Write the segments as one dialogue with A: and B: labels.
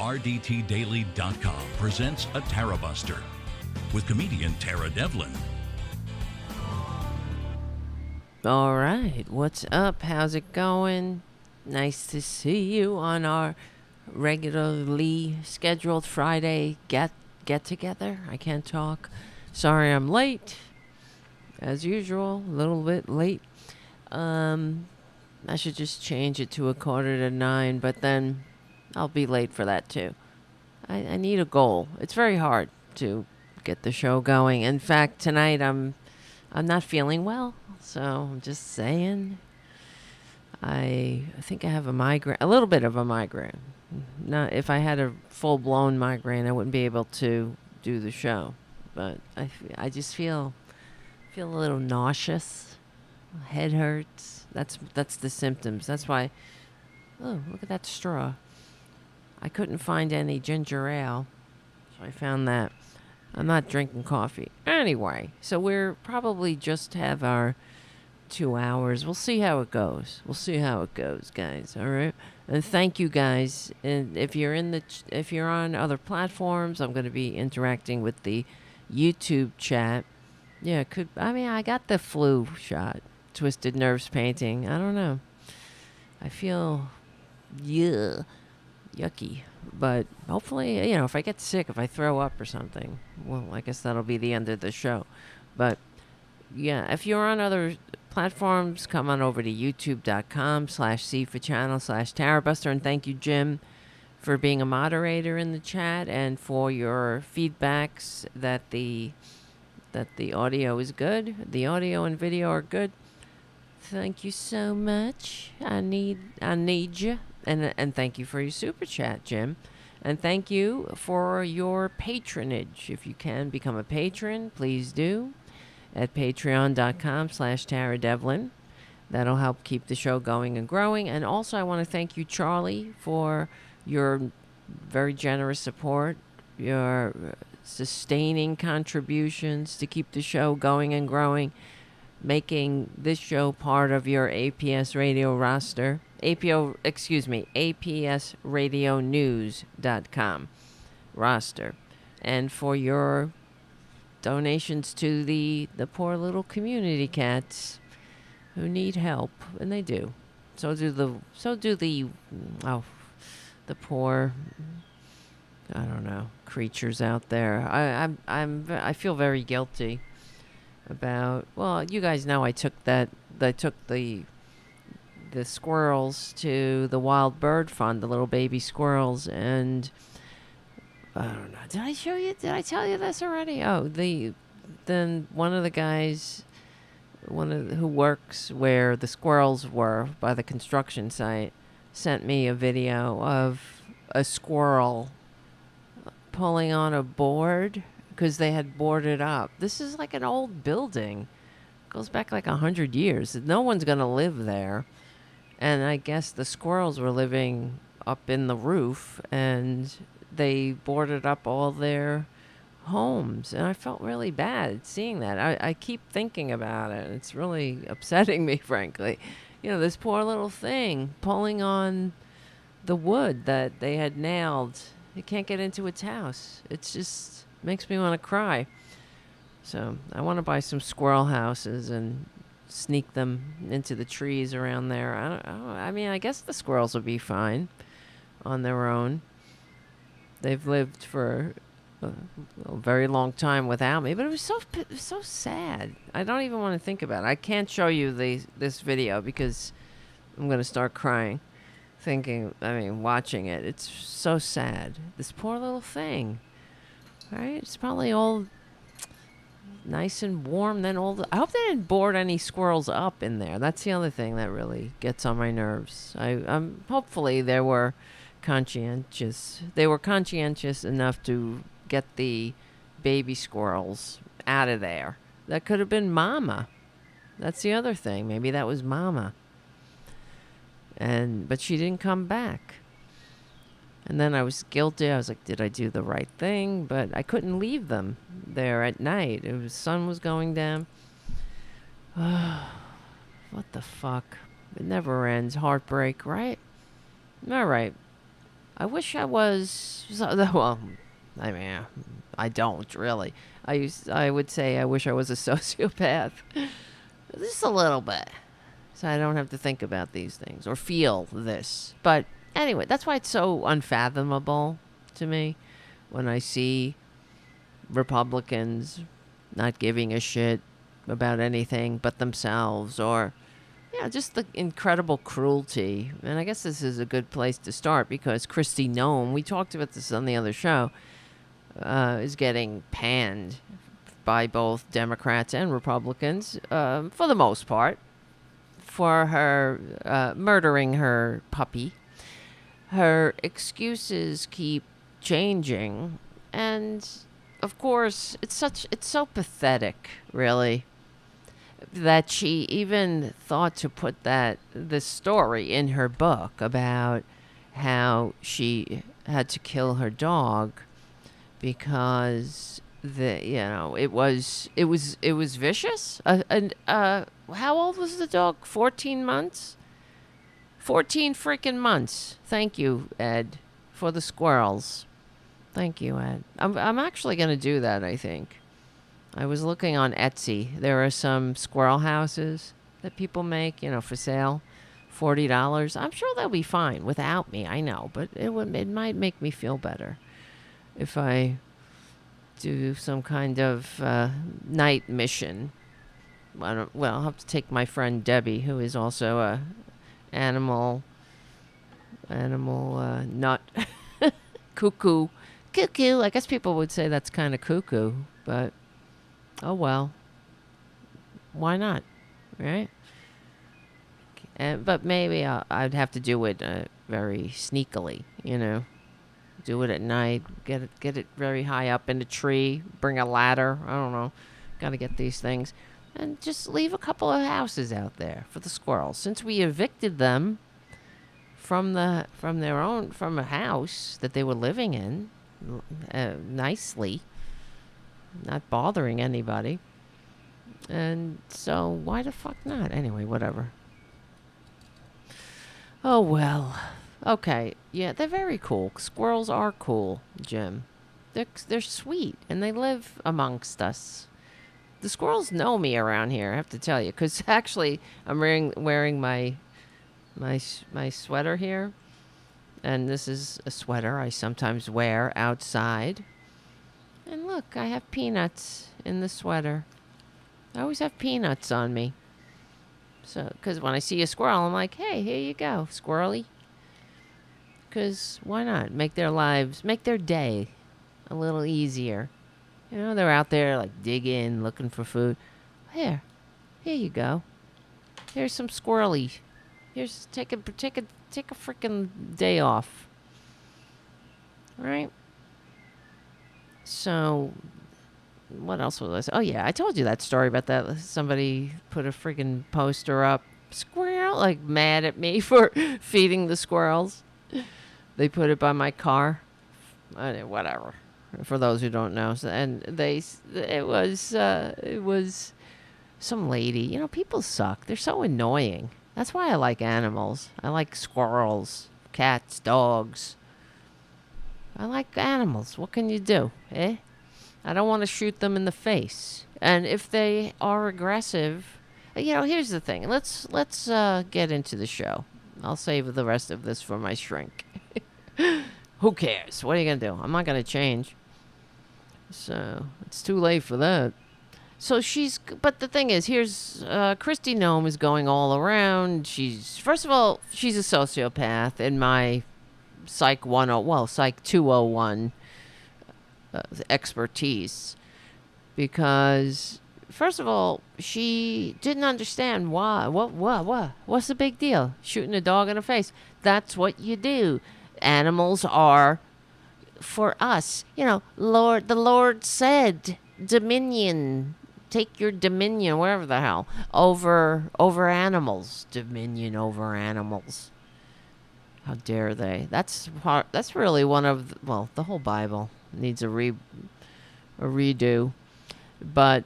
A: RDTDaily.com presents a Tarabuster with comedian Tara Devlin.
B: All right, what's up? How's it going? Nice to see you on our regularly scheduled Friday get together. I can't talk. Sorry I'm late. As usual, a little bit late. I should just change it to 8:45, but then I'll be late for that too. I need a goal. It's very hard to get the show going. In fact, tonight I'm not feeling well, so I'm just saying. I think I have a migraine, a little bit of a migraine. Not if I had a full-blown migraine, I wouldn't be able to do the show. But I just feel a little nauseous. Head hurts. That's the symptoms. That's why. Oh, look at that straw. I couldn't find any ginger ale, so I found that. I'm not drinking coffee. Anyway, so we're probably just have our 2 hours. We'll see how it goes. Guys. All right. And thank you guys. And if you're if you're on other platforms, I'm going to be interacting with the YouTube chat. Yeah, I got the flu shot. Twisted nerves painting. I don't know. I feel yucky. But hopefully, if I get sick, if I throw up or something, well, I guess that'll be the end of the show. But yeah, if you're on other platforms, come on over to youtube.com/C for channel/Tarabuster. And thank you, Jim, for being a moderator in the chat and for your feedbacks that the audio is good. The audio and video are good. Thank you so much. I need you. And thank you for your super chat, Jim. And thank you for your patronage. If you can become a patron, please do at patreon.com/Tara Devlin. That'll help keep the show going and growing. And also I want to thank you, Charlie, for your very generous support, your sustaining contributions to keep the show going and growing, making this show part of your APS radio roster. APSradionews.com roster. And for your donations to the poor little community cats who need help, and they do. So do the poor, I don't know, creatures out there. I feel very guilty about, well, you guys know I took the squirrels to the Wild Bird Fund, the little baby squirrels, and I don't know. Did I tell you this already? Oh, then one of the guys, who works where the squirrels were by the construction site, sent me a video of a squirrel pulling on a board because they had boarded up. This is like an old building. It goes back like 100 years. No one's going to live there. And I guess the squirrels were living up in the roof, and they boarded up all their homes. And I felt really bad seeing that. I keep thinking about it. It's really upsetting me, frankly. This poor little thing pulling on the wood that they had nailed. It can't get into its house. It just makes me want to cry. So I want to buy some squirrel houses and sneak them into the trees around there. I guess the squirrels will be fine on their own. They've lived for a very long time without me, but it was so sad. I don't even want to think about it. I can't show you this video because I'm going to start crying watching it. It's so sad. This poor little thing, right? It's probably all nice and warm. Then I hope they didn't board any squirrels up in there. That's the other thing that really gets on my nerves. Hopefully they were conscientious. They were conscientious enough to get the baby squirrels out of there. That could have been Mama. That's the other thing. Maybe that was Mama. But she didn't come back. And then I was guilty. I was like, did I do the right thing? But I couldn't leave them there at night. The sun was going down. What the fuck? It never ends. Heartbreak, right? All right. I wish I was. Well, I mean, I don't really. I would say I wish I was a sociopath, just a little bit, so I don't have to think about these things or feel this. But anyway, that's why it's so unfathomable to me when I see Republicans not giving a shit about anything but themselves, or just the incredible cruelty. And I guess this is a good place to start because Kristi Noem, we talked about this on the other show, is getting panned by both Democrats and Republicans, for the most part, for her murdering her puppy. Her excuses keep changing, and of course, it's so pathetic, really, that she even thought to put this story in her book about how she had to kill her dog because it was vicious. And how old was the dog? 14 months. 14 freaking months. Thank you, Ed, for the squirrels. Thank you, Ed. I'm actually going to do that, I think. I was looking on Etsy. There are some squirrel houses that people make, for sale. $40. I'm sure they'll be fine without me, I know. But it might make me feel better if I do some kind of night mission. I'll have to take my friend Debbie, who is also a animal nut cuckoo. I guess people would say that's kind of cuckoo, but oh well. Why not, right? But maybe I'd have to do it very sneakily, Do it at night. Get it very high up in the tree. Bring a ladder. I don't know. Got to get these things, and just leave a couple of houses out there for the squirrels. Since we evicted them from a house that they were living in, nicely, not bothering anybody, and so why the fuck not? Anyway, whatever. Oh well. Okay, yeah, they're very cool. Squirrels are cool, Jim. They're sweet, and they live amongst us. The squirrels know me around here, I have to tell you, because actually I'm wearing my sweater here, and this is a sweater I sometimes wear outside. And look, I have peanuts in the sweater. I always have peanuts on me. So, because when I see a squirrel, I'm like, hey, here you go, squirrely. Because why not? Make their day a little easier. They're out there like digging, looking for food. Here you go. Here's some squirrely. Here's take a freaking day off. All right. So, what else was I saying? Oh yeah, I told you that story about that. Somebody put a freaking poster up. Squirrel, like mad at me for feeding the squirrels. They put it by my car. Whatever. For those who don't know, and it was some lady. People suck. They're so annoying. That's why I like animals. I like squirrels, cats, dogs. I like animals. What can you do, eh? I don't want to shoot them in the face. And if they are aggressive, here's the thing. Let's get into the show. I'll save the rest of this for my shrink. Who cares? What are you going to do? I'm not going to change. So, it's too late for that. So but the thing is, here's, Kristi Noem is going all around. First of all, she's a sociopath in my Psych 201 expertise. Because, first of all, she didn't understand why. What's the big deal? Shooting a dog in the face. That's what you do. Animals are for us. The Lord said, dominion. Take your dominion, wherever the hell, over animals. Dominion over animals. How dare they? That's really one of the whole Bible needs a redo. But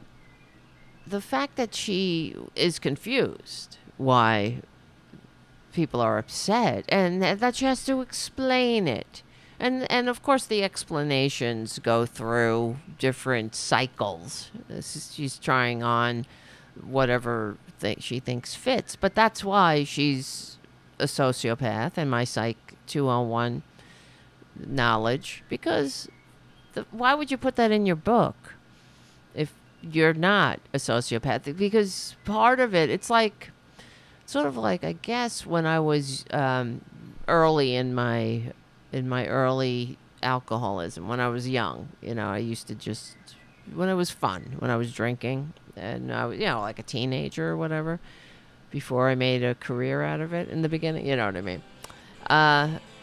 B: the fact that she is confused why people are upset, and that she has to explain it. And of course, the explanations go through different cycles. She's trying on whatever she thinks fits. But that's why she's a sociopath and my Psych 201 knowledge. Because why would you put that in your book if you're not a sociopath? Because part of it, it's like, sort of like, I guess, when I was early in my early alcoholism, when I was young, I used to just, when it was fun, when I was drinking, and I was, like a teenager or whatever, before I made a career out of it in the beginning, you know what I mean?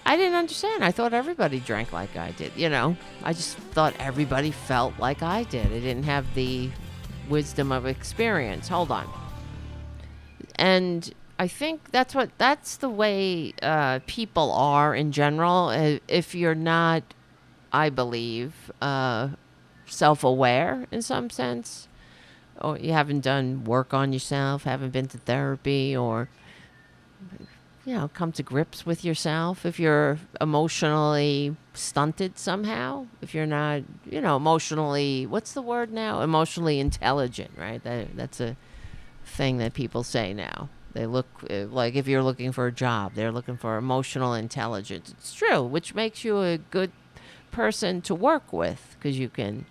B: I didn't understand. I thought everybody drank like I did, I just thought everybody felt like I did. I didn't have the wisdom of experience. Hold on. And I think that's the way people are in general. If you're not, I believe, self-aware in some sense, or you haven't done work on yourself, haven't been to therapy, or come to grips with yourself. If you're emotionally stunted somehow, if you're not, emotionally, what's the word now? Emotionally intelligent, right? That's a thing that people say now. They look like, if you're looking for a job, they're looking for emotional intelligence. It's true, which makes you a good person to work with, because you can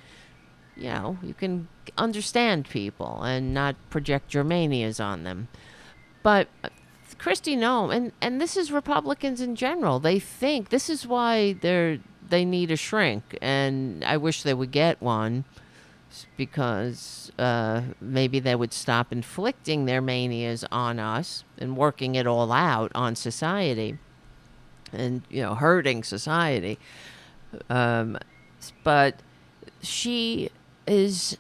B: understand people and not project your manias on them. But Kristi Noem, and this is Republicans in general, they think this is why they need a shrink, and I wish they would get one, because maybe they would stop inflicting their manias on us and working it all out on society and, hurting society. But she thinks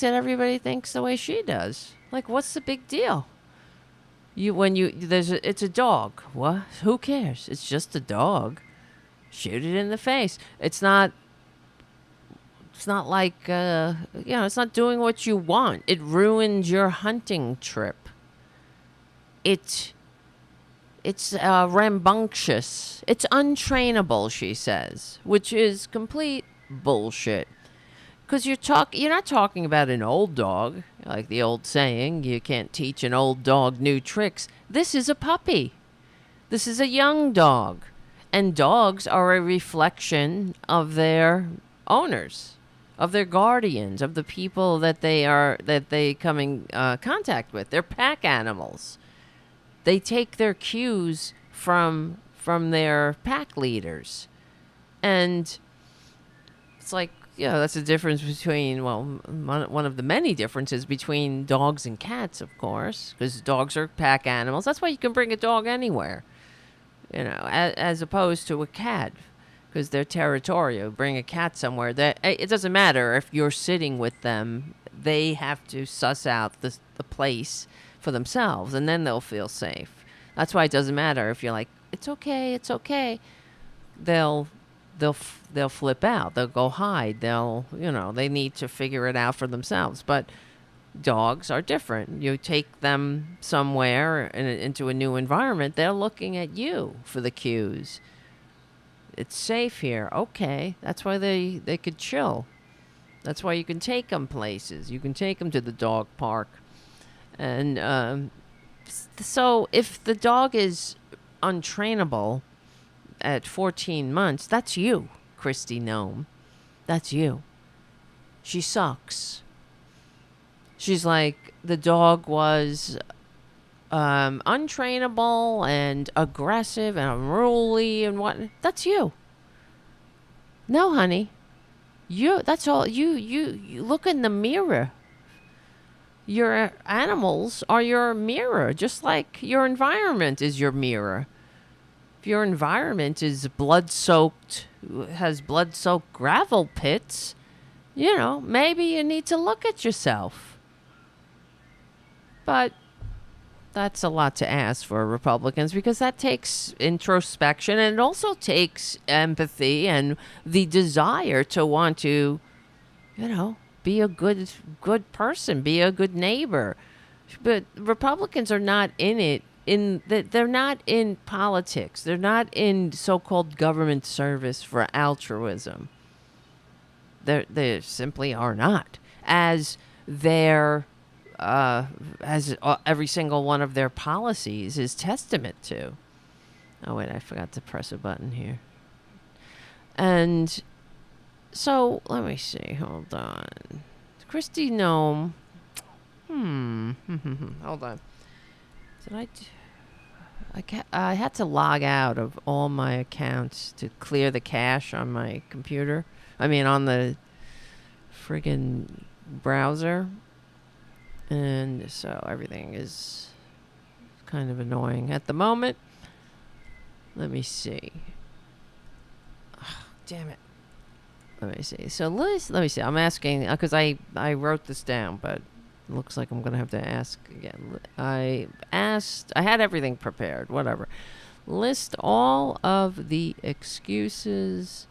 B: that everybody thinks the way she does. Like, what's the big deal? It's a dog. What? Who cares? It's just a dog. Shoot it in the face. It's not like, it's not doing what you want. It ruins your hunting trip. It's rambunctious. It's untrainable, she says, which is complete bullshit. Because you're not talking about an old dog, like the old saying, you can't teach an old dog new tricks. This is a puppy. This is a young dog. And dogs are a reflection of their owners, of their guardians, of the people that they come in contact with. They're pack animals. They take their cues from their pack leaders. And it's like, that's the difference between, one of the many differences between dogs and cats, of course, because dogs are pack animals. That's why you can bring a dog anywhere, as opposed to a cat, because they're territorial. Bring a cat somewhere, it doesn't matter if you're sitting with them. They have to suss out the place for themselves, and then they'll feel safe. That's why it doesn't matter if you're like, it's okay. They'll flip out. They'll go hide. They need to figure it out for themselves. But dogs are different. You take them somewhere into a new environment, they're looking at you for the cues. It's safe here. Okay. That's why they could chill. That's why you can take them places. You can take them to the dog park. And so if the dog is untrainable at 14 months, that's you, Kristi Noem. That's you. She sucks. She's like, the dog was untrainable and aggressive and unruly and what. That's you. No, honey. That's all. You look in the mirror. Your animals are your mirror, just like your environment is your mirror. If your environment is has blood-soaked gravel pits, maybe you need to look at yourself. But that's a lot to ask for Republicans, because that takes introspection, and it also takes empathy and the desire to want to, be a good person, be a good neighbor. But Republicans are not in it they're not in politics. They're not in so-called government service for altruism. They simply are not. As every single one of their policies is testament to. Oh wait, I forgot to press a button here. And so let me see. Hold on. Kristi Noem. Hold on. I had to log out of all my accounts to clear the cache on my computer. I mean, on the friggin' browser. And so everything is kind of annoying at the moment. Let me see. Oh, damn it. Let me see. So let me see. I'm asking, because I wrote this down, but it looks like I'm going to have to ask again. I had everything prepared, whatever. List all of the excuses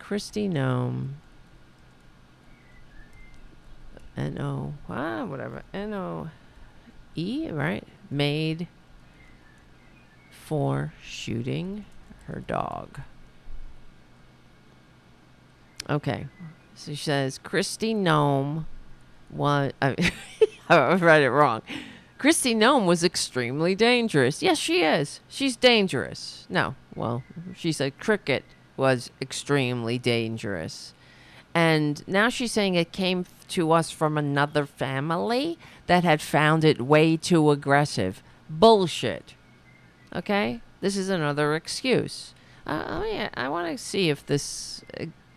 B: Kristi Noem, whatever, N-O-E, right, made for shooting her dog. Okay. So she says Kristi Noem I read it wrong. Kristi Noem was extremely dangerous. Yes, she is. She's dangerous. No, well, she said cricket was extremely dangerous. And now she's saying it came to us from another family that had found it way too aggressive. Bullshit. Okay? This is another excuse. I want to see if this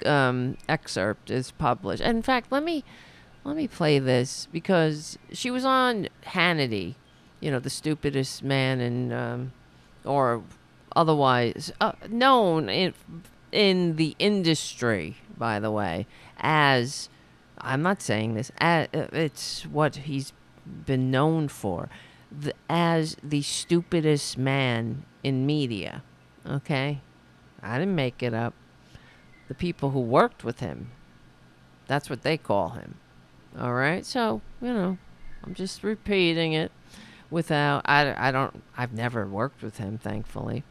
B: excerpt is published. In fact, let me play this, because she was on Hannity, the stupidest man in, or otherwise known in the industry, by the way, as, I'm not saying this, it's what he's been known for, as the stupidest man in media. Okay? I didn't make it up. The people who worked with him, that's what they call him. All right? So, I'm just repeating it without, I've never worked with him, thankfully,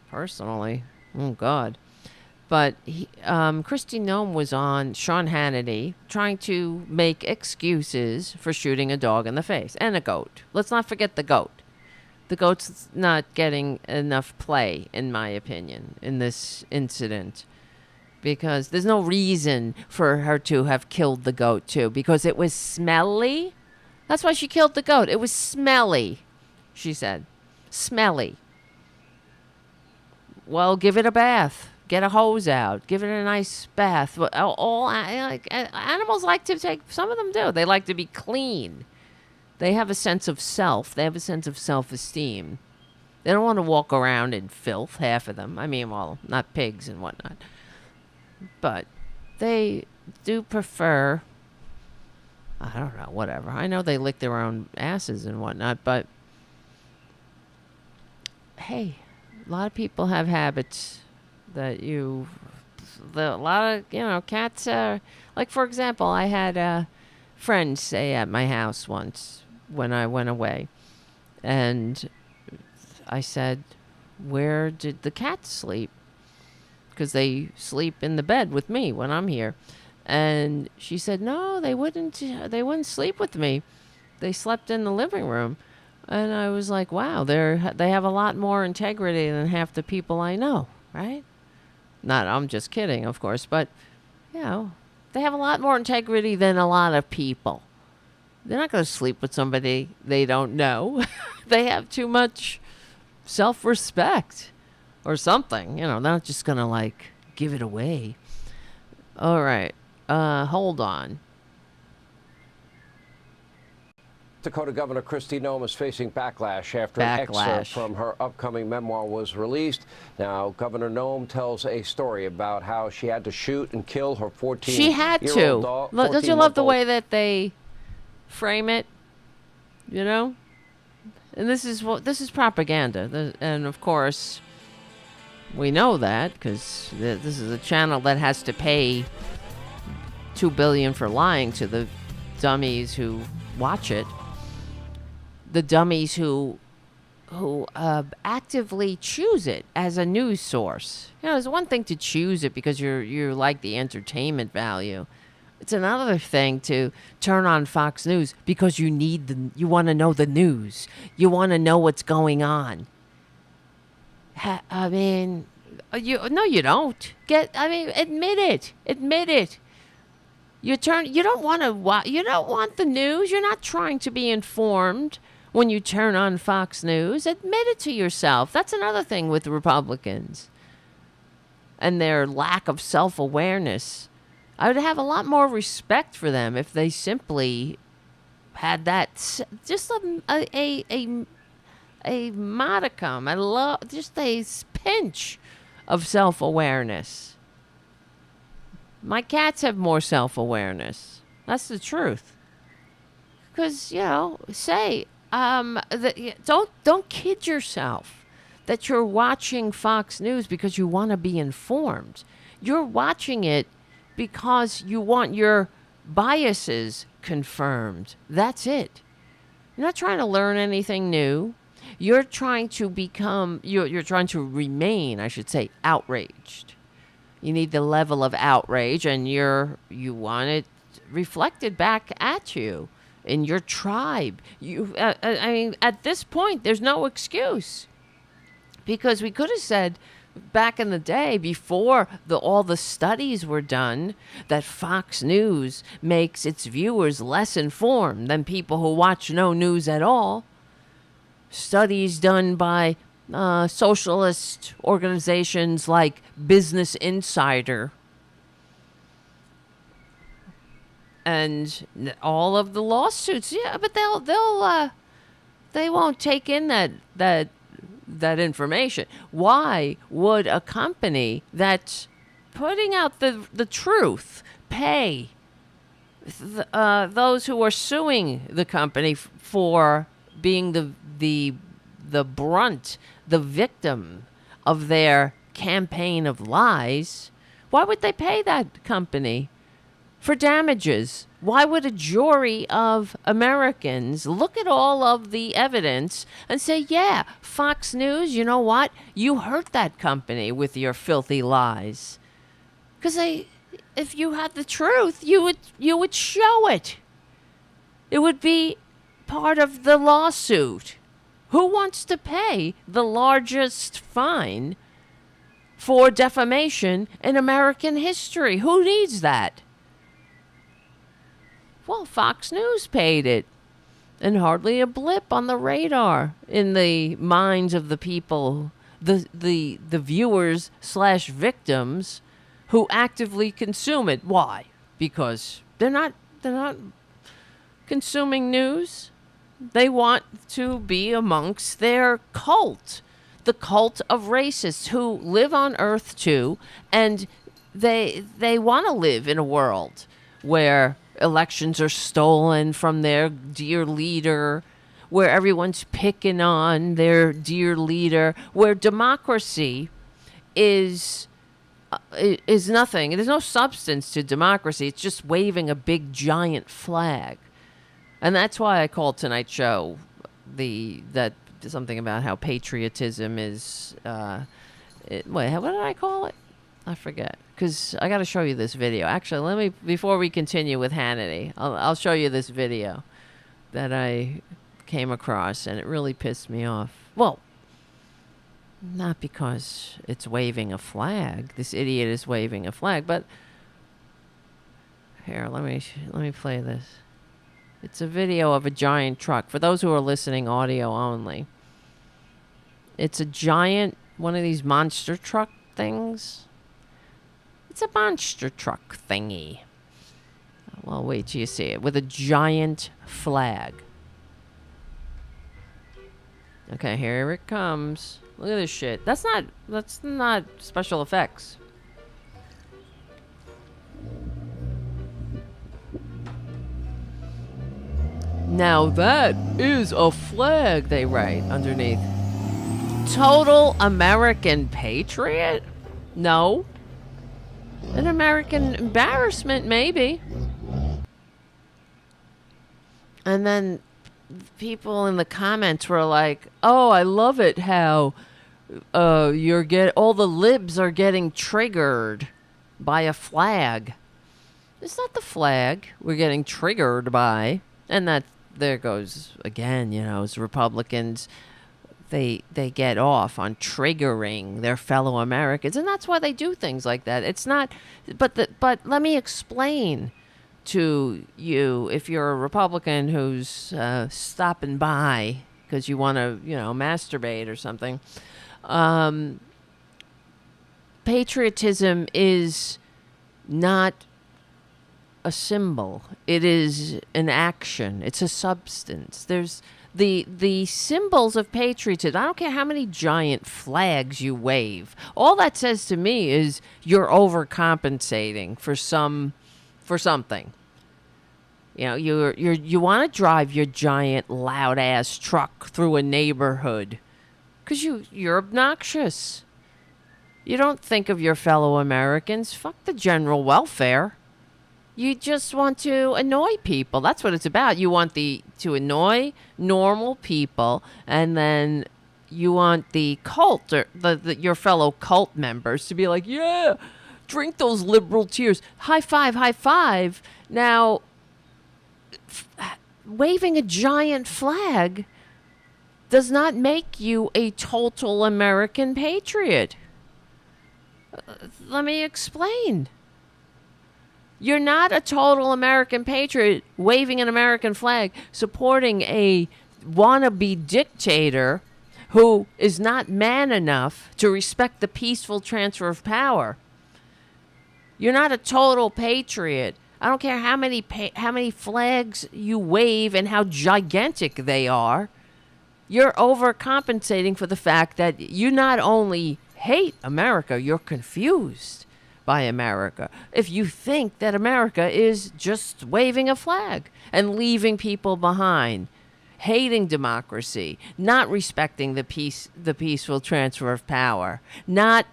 B: personally. Oh, God. But Kristi Noem was on Sean Hannity trying to make excuses for shooting a dog in the face and a goat. Let's not forget the goat. The goat's not getting enough play, in my opinion, in this incident. Because there's no reason for her to have killed the goat, too. Because it was smelly. That's why she killed the goat. It was smelly, she said. Smelly. Well, give it a bath. Get a hose out. Give it a nice bath. Animals like to take, some of them do. They like to be clean. They have a sense of self. They have a sense of self-esteem. They don't want to walk around in filth, half of them. I mean, well, not pigs and whatnot. But they do prefer, I don't know, whatever. I know they lick their own asses and whatnot, but hey, a lot of people have habits that a lot of, cats are, like, for example, I had a friend stay at my house once when I went away, and I said, where did the cats sleep? Because they sleep in the bed with me when I'm here. And she said, no, they wouldn't sleep with me. They slept in the living room. And I was like, wow, they have a lot more integrity than half the people I know, right? Not, I'm just kidding, of course, but, they have a lot more integrity than a lot of people. They're not going to sleep with somebody they don't know. They have too much self-respect. Or something, they're not just going to, give it away. All right. Hold on.
C: Dakota Governor Kristi Noem is facing backlash after an excerpt from her upcoming memoir was released. Now, Governor Noem tells a story about how she had to shoot and kill her 14-year-old dog.
B: She had to. Don't you love the way that they frame it? And this is propaganda. And, of course, we know that because this is a channel that has to pay $2 billion for lying to the dummies who watch it. the dummies who actively choose it as a news source. You know, it's one thing to choose it because you like the entertainment value. It's another thing to turn on Fox News because you want to know the news. You want to know what's going on. I mean, you don't. Admit it. Admit it. You don't want the news. You're not trying to be informed when you turn on Fox News. Admit it to yourself. That's another thing with the Republicans and their lack of self-awareness. I would have a lot more respect for them if they simply had that, just a modicum, just a pinch of self-awareness. My cats have more self-awareness. That's the truth. Because, don't kid yourself that you're watching Fox News because you want to be informed. You're watching it because you want your biases confirmed. That's it. You're not trying to learn anything new. You're trying to remain, I should say, outraged. You need the level of outrage, and you want it reflected back at you in your tribe. At this point, there's no excuse. Because we could have said back in the day, before all the studies were done, that Fox News makes its viewers less informed than people who watch no news at all. Studies done by socialist organizations like Business Insider. And all of the lawsuits, yeah, but they won't take in that information. Why would a company that's putting out the truth pay those who are suing the company for being the brunt, the victim of their campaign of lies? Why would they pay that company for damages? Why would a jury of Americans look at all of the evidence and say, yeah, Fox News, you know what? You hurt that company with your filthy lies. Because if you had the truth, you would show it. It would be part of the lawsuit. Who wants to pay the largest fine for defamation in American history? Who needs that? Well, Fox News paid it, and hardly a blip on the radar in the minds of the people, the viewers / victims who actively consume it. Why? Because they're not consuming news. They want to be amongst their cult, the cult of racists who live on Earth too, and they want to live in a world where elections are stolen from their dear leader, where everyone's picking on their dear leader, where democracy is nothing. There's no substance to democracy. It's just waving a big giant flag. And that's why I called tonight's show something about how patriotism is what did I call it? I forget, because I got to show you this video. Actually, before we continue with Hannity, I'll show you this video that I came across, and it really pissed me off. Well, not because it's waving a flag. This idiot is waving a flag, but here, let me play this. It's a video of a giant truck. For those who are listening audio only, it's a giant, one of these monster truck things. It's a monster truck thingy. Well, wait till you see it. With a giant flag. Okay, here it comes. Look at this shit. That's not special effects. Now that is a flag, they write underneath. Total American patriot? No. An American embarrassment, maybe. And then people in the comments were like, "Oh, I love it how all the libs are getting triggered by a flag." It's not the flag we're getting triggered by, and that there goes again. As Republicans, they get off on triggering their fellow Americans, and that's why they do things like that. It's not, but let me explain to you, if you're a Republican who's stopping by because you want to, masturbate or something. Patriotism is not a symbol. It is an action. It's a substance. There's the symbols of patriotism. I don't care how many giant flags you wave. All that says to me is you're overcompensating for something. You want to drive your giant loud ass truck through a neighborhood because you're obnoxious. You don't think of your fellow Americans. Fuck the general welfare. You just want to annoy people. That's what it's about. You want to annoy normal people, and then you want the cult or your fellow cult members to be like, yeah, drink those liberal tears. High five, high five. Now, waving a giant flag does not make you a total American patriot. Let me explain. You're not a total American patriot waving an American flag, supporting a wannabe dictator who is not man enough to respect the peaceful transfer of power. You're not a total patriot. I don't care how many flags you wave and how gigantic they are. You're overcompensating for the fact that you not only hate America, you're confused by America. If you think that America is just waving a flag and leaving people behind, hating democracy, not respecting the peaceful transfer of power, how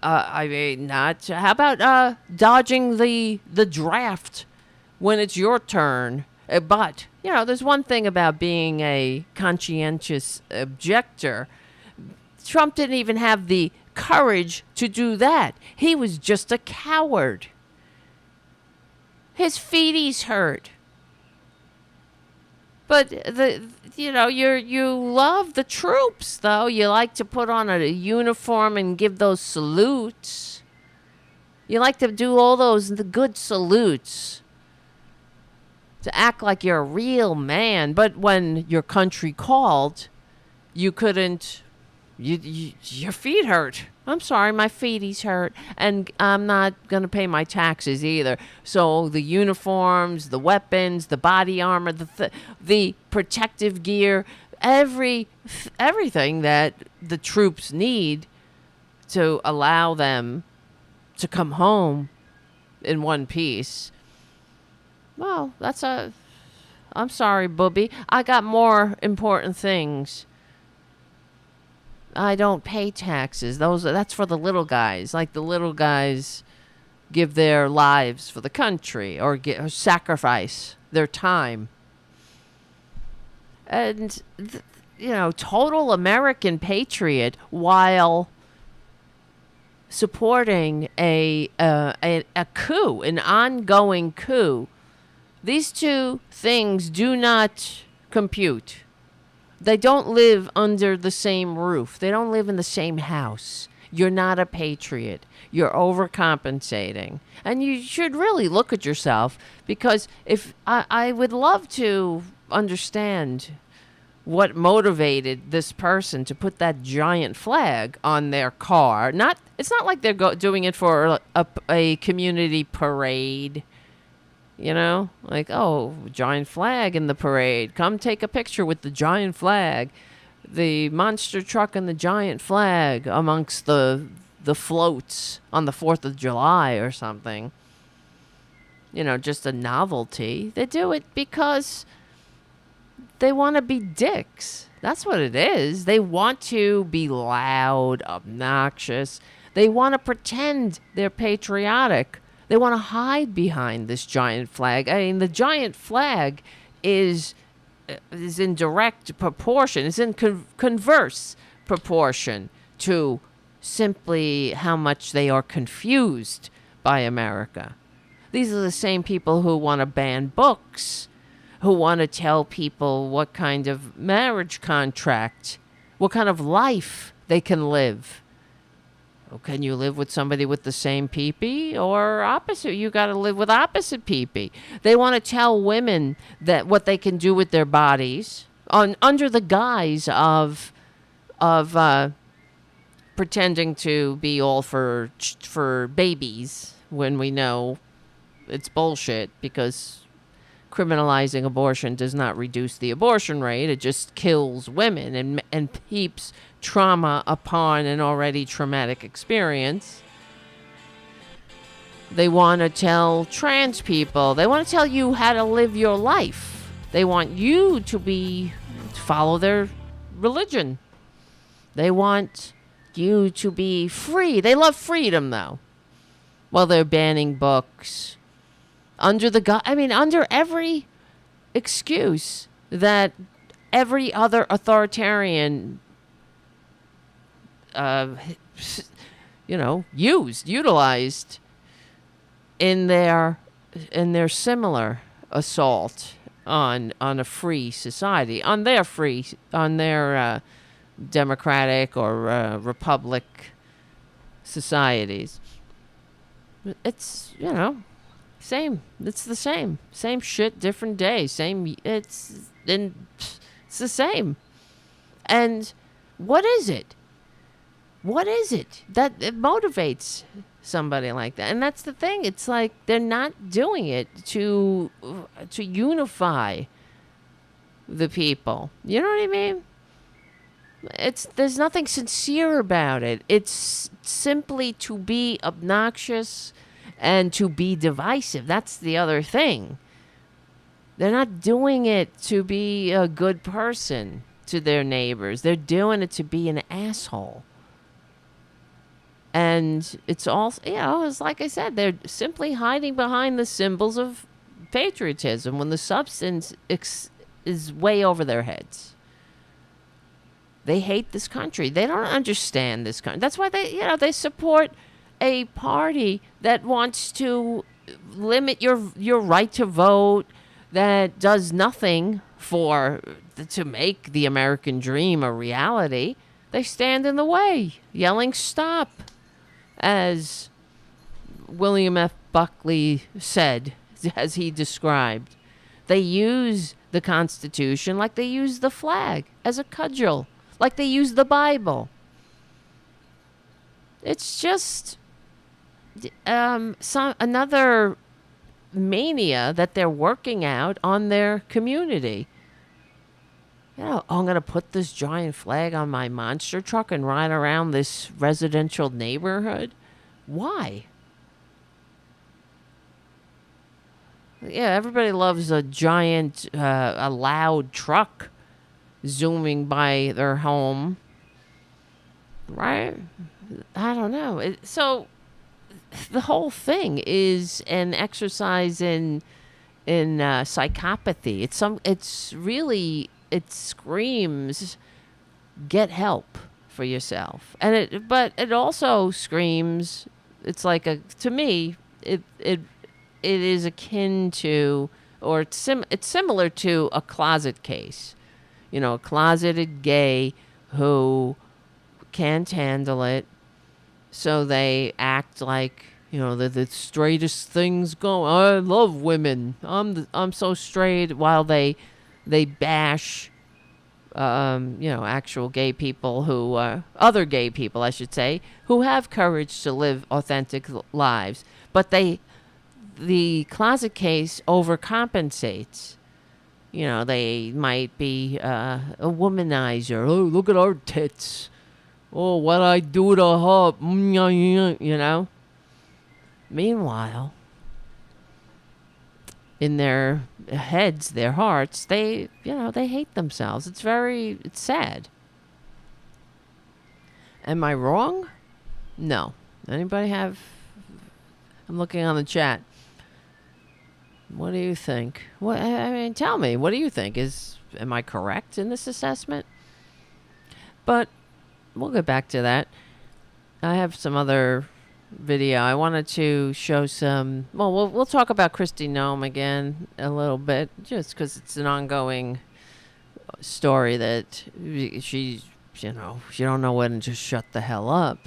B: about dodging the draft when it's your turn? But, there's one thing about being a conscientious objector. Trump didn't even have the courage to do that. He was just a coward. His feeties hurt. But you love the troops, though. You like to put on a uniform and give those salutes. You like to do all the good salutes. To act like you're a real man. But when your country called, you couldn't. Your feet hurt. I'm sorry, my feeties hurt. And I'm not going to pay my taxes either. So the uniforms, the weapons, the body armor, the protective gear, everything that the troops need to allow them to come home in one piece. Well, I'm sorry, Booby. I got more important things. I don't pay taxes. That's for the little guys. Like the little guys give their lives for the country or sacrifice their time. And, total American patriot while supporting a coup, an ongoing coup. These two things do not compute. They don't live under the same roof. They don't live in the same house. You're not a patriot. You're overcompensating. And you should really look at yourself, because if I would love to understand what motivated this person to put that giant flag on their car. It's not like they're doing it for a community parade. Like, oh, giant flag in the parade. Come take a picture with the giant flag. The monster truck and the giant flag amongst the floats on the 4th of July or something. Just a novelty. They do it because they want to be dicks. That's what it is. They want to be loud, obnoxious. They want to pretend they're patriotic. They want to hide behind this giant flag. I mean, the giant flag is is in direct proportion, is in converse proportion to simply how much they are confused by America. These are the same people who want to ban books, who want to tell people what kind of marriage contract, what kind of life they can live. Can you live with somebody with the same pee-pee or opposite? You got to live with opposite pee-pee. They want to tell women that what they can do with their bodies under the guise of pretending to be all for babies, when we know it's bullshit, because criminalizing abortion does not reduce the abortion rate. It just kills women and heaps trauma upon an already traumatic experience. They want to tell trans people, they want to tell you how to live your life. They want you to follow their religion. They want you to be free. They love freedom, though. Well, they're banning books under every excuse that every other authoritarian utilized in their similar assault on a free society, on their democratic or republic societies. It's same. It's the same shit, different day. It's the same. And what is it? What is it that motivates somebody like that? And that's the thing. It's like they're not doing it to unify the people. You know what I mean? There's nothing sincere about it. It's simply to be obnoxious and to be divisive. That's the other thing. They're not doing it to be a good person to their neighbors. They're doing it to be an asshole. And it's all, it's like I said, they're simply hiding behind the symbols of patriotism when the substance is way over their heads. They hate this country. They don't understand this country. That's why they support a party that wants to limit your right to vote, that does nothing to make the American dream a reality. They stand in the way, yelling stop, as William F. Buckley said, as he described. They use the Constitution like they use the flag, as a cudgel, like they use the Bible. It's just another mania that they're working out on their community. I'm going to put this giant flag on my monster truck and ride around this residential neighborhood. Why? Yeah, everybody loves a giant, a loud truck zooming by their home. Right? I don't know. So the whole thing is an exercise in psychopathy. It screams, get help for yourself. But it also screams, it's like to me, it is akin to, or it's similar to a closet case. A closeted gay who can't handle it, so they act like, the straightest things going. I love women. I'm so straight, while they bash, actual gay people who, other gay people, I should say, who have courage to live authentic lives. But the closet case overcompensates. They might be a womanizer. Oh, look at our tits. Oh, what I do to her. Meanwhile, in their heads, their hearts, they hate themselves. It's sad. Am I wrong? No. Anybody have? I'm looking on the chat. What do you think? Tell me. What do you think? Is Am I correct in this assessment? But we'll get back to that. I have some other video. I wanted to show some. Well, we'll talk about Kristi Noem again a little bit, just because it's an ongoing story that she don't know when to shut the hell up.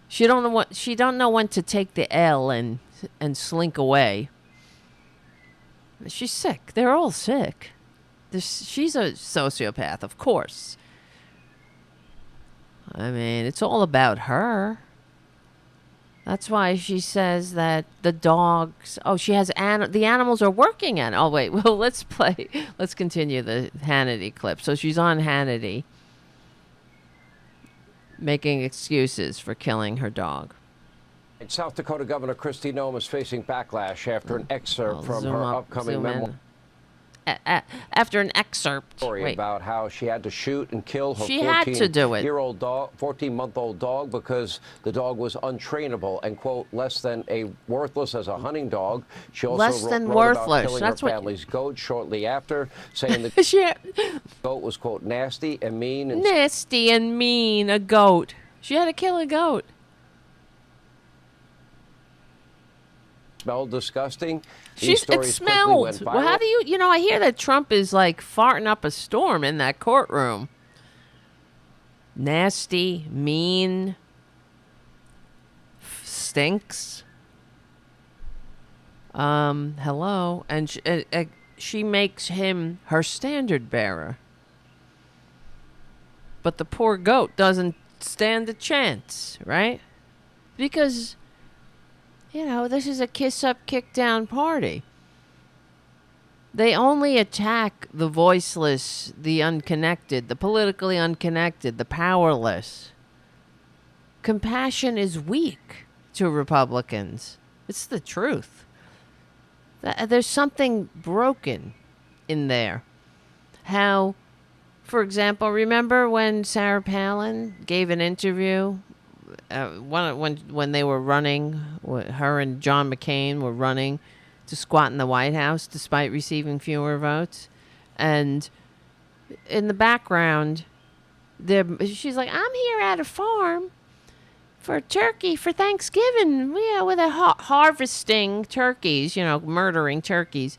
B: She don't know when to take the L and slink away. She's sick. They're all sick. She's a sociopath, of course. I mean, it's all about her. That's why she says that the dogs. Oh, she has the animals are working on. Oh wait, well let's continue the Hannity clip. So she's on Hannity, making excuses for killing her dog.
C: South Dakota Governor Kristi Noem is facing backlash after an excerpt from her upcoming memoir.
B: After an excerpt.
C: Story about how she had to shoot and kill her 14-month-old dog because the dog was untrainable and, quote, less than worthless as a hunting dog. She also wrote about killing her family's goat shortly after, saying the goat was, quote, nasty and mean.
B: Nasty and mean, a goat. She had to kill a goat.
C: Smelled disgusting.
B: It smelled. Well, how do I hear that Trump is like farting up a storm in that courtroom. Nasty, mean, stinks. Hello. And she makes him her standard bearer. But the poor goat doesn't stand a chance, right? Because this is a kiss-up, kick-down party. They only attack the voiceless, the unconnected, the politically unconnected, the powerless. Compassion is weak to Republicans. It's the truth. There's something broken in there. How, for example, remember when Sarah Palin gave an interview? When they were running, her and John McCain were running to squat in the White House despite receiving fewer votes, and in the background, she's like, "I'm here at a farm for turkey for Thanksgiving. Where they're harvesting turkeys, murdering turkeys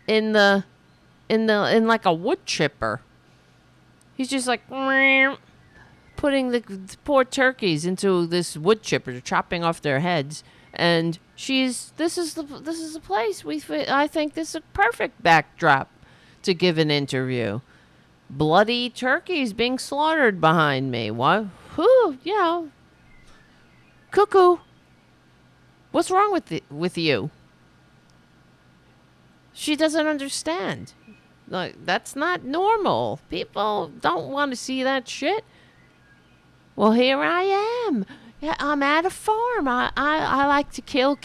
B: in like a wood chipper." He's just like putting the poor turkeys into this wood chipper, chopping off their heads, and this is the place I think this is a perfect backdrop to give an interview. Bloody turkeys being slaughtered behind me. What? Cuckoo. What's wrong with you? She doesn't understand. Like, that's not normal. People don't want to see that shit. Well, here I am. Yeah, I'm at a farm. I like to kill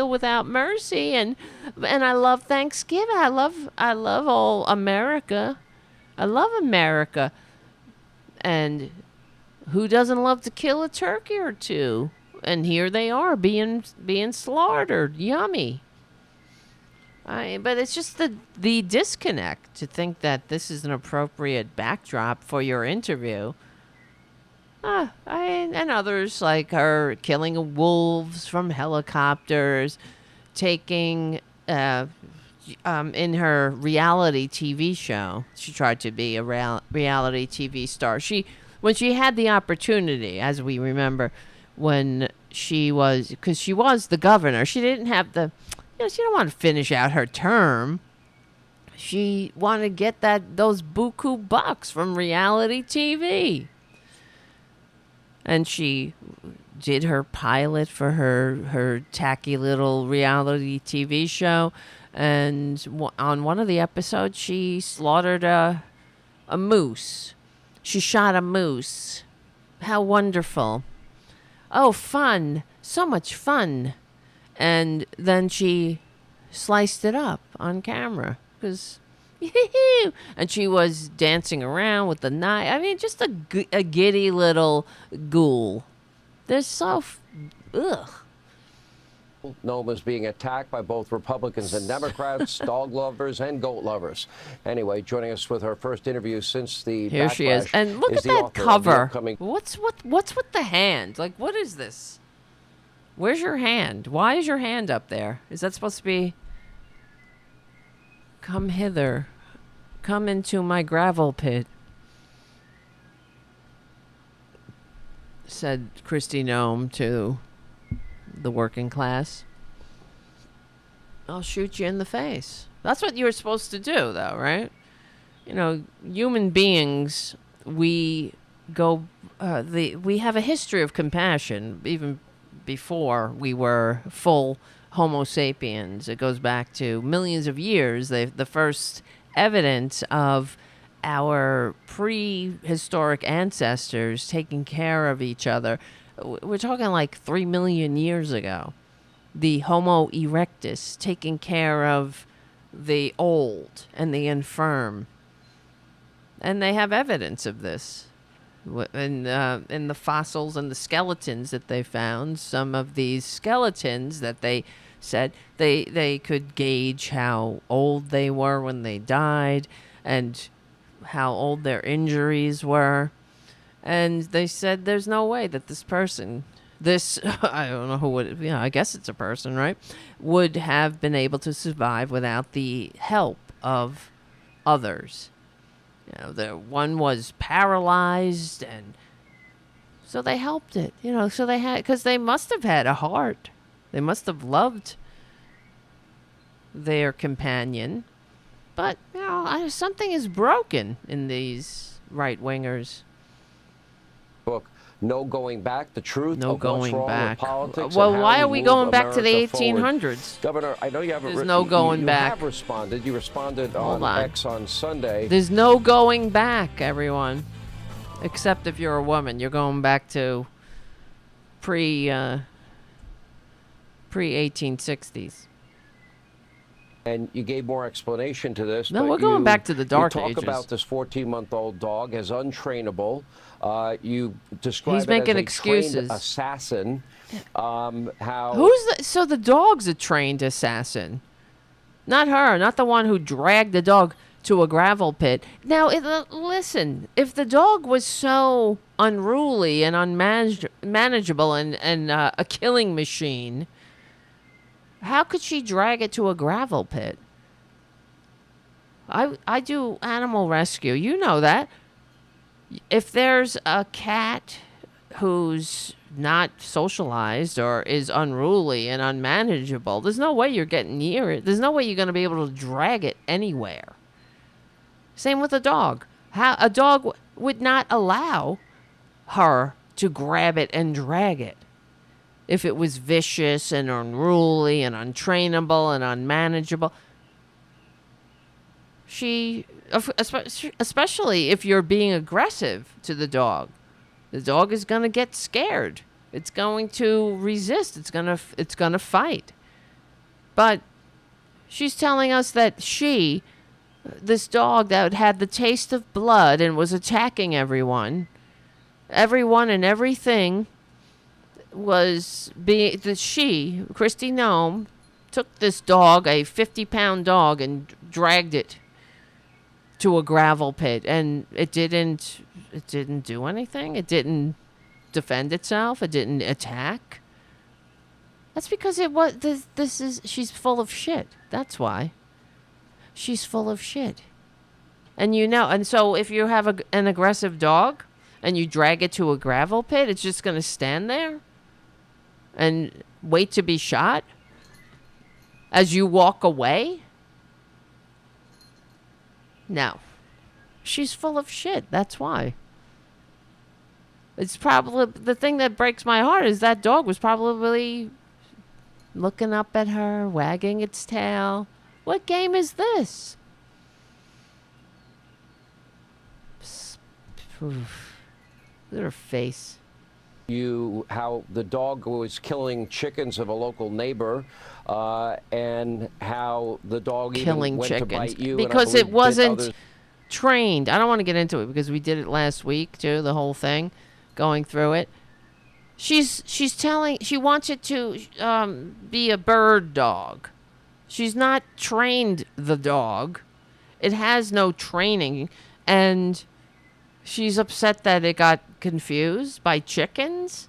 B: without mercy, and I love Thanksgiving. I love all America. I love America. And who doesn't love to kill a turkey or two? And here they are being slaughtered. Yummy. But it's just the disconnect to think that this is an appropriate backdrop for your interview. And others like her killing wolves from helicopters, taking in her reality TV show. She tried to be a reality TV star. When she had the opportunity, as we remember, because she was the governor, she didn't have she didn't want to finish out her term. She wanted to get those buku bucks from reality TV. And she did her pilot for her tacky little reality TV show. And on one of the episodes, she slaughtered a moose. She shot a moose. How wonderful. Oh, fun. So much fun. And then she sliced it up on camera. Because... and she was dancing around with the knife. I mean, just a giddy little ghoul. They're so ugh.
C: Noem is being attacked by both Republicans and Democrats, dog lovers and goat lovers. Anyway, joining us with her first interview since the
B: Here
C: backlash
B: she is. And look
C: is
B: at
C: the
B: that
C: author of the
B: cover.
C: upcoming-
B: What's with the hand? Like, what is this? Where's your hand? Why is your hand up there? Is that supposed to be... Come hither. Come into my gravel pit, said Kristi Noem to the working class. I'll shoot you in the face. That's what you were supposed to do, though, right? You know, human beings, we have a history of compassion, even before we were full Homo sapiens. It goes back to millions of years. The first evidence of our prehistoric ancestors taking care of each other. We're talking like 3 million years ago. The Homo erectus taking care of the old and the infirm. And they have evidence of this. In the fossils and the skeletons that they found, some of these skeletons that they said they could gauge how old they were when they died and how old their injuries were. And they said there's no way that this person, I don't know who would, I guess it's a person, right, would have been able to survive without the help of others. You know, the one was paralyzed, and so they helped it. You know, so they had, because they must have had a heart. They must have loved their companion. But, you know, something is broken in these right-wingers.
C: Book, No Going Back, The Truth
B: No
C: of What's
B: Going
C: Wrong
B: Back.
C: with Politics.
B: Well,
C: and how
B: why are we
C: move
B: going back to the
C: America forward.
B: 1800s?
C: Governor, I know you haven't
B: There's no going back.
C: You have responded. You responded
B: Hold
C: on
B: on.
C: X on Sunday.
B: There's no going back, everyone. Except if you're a woman. You're going back to pre-1860s.
C: And you gave more explanation to this.
B: No,
C: but
B: we're going back to the Dark
C: You
B: Ages.
C: talk about this 14-month-old dog as untrainable. You describe
B: He's
C: it
B: making
C: as a
B: excuses.
C: trained assassin. How
B: So the dog's a trained assassin. Not her, not the one who dragged the dog to a gravel pit. Now, listen, if the dog was so unruly and unmanageable and a killing machine, how could she drag it to a gravel pit? I do animal rescue. You know that. If there's a cat who's not socialized or is unruly and unmanageable, there's no way you're getting near it. There's no way you're going to be able to drag it anywhere. Same with a dog. A dog would not allow her to grab it and drag it if it was vicious and unruly and untrainable and unmanageable. Especially if you're being aggressive to the dog is going to get scared. It's going to resist. It's going to fight. But she's telling us that this dog that had the taste of blood and was attacking everyone and everything, Kristi Noem, took this dog, a 50-pound dog, and dragged it to a gravel pit, and it didn't do anything. It didn't defend itself. It didn't attack. That's because she's full of shit. That's why. She's full of shit. And so if you have an aggressive dog and you drag it to a gravel pit, it's just going to stand there and wait to be shot as you walk away? No. She's full of shit. That's why. It's probably the thing that breaks my heart is that dog was probably looking up at her, wagging its tail. What game is this? Look at her face.
C: How the dog was killing chickens of a local neighbor, and how the dog
B: killing
C: even went
B: chickens
C: to bite you.
B: because it wasn't trained. I don't want to get into it because we did it last week too, the whole thing, going through it. She wants it to be a bird dog. She's not trained the dog. It has no training, and she's upset that it got confused by chickens.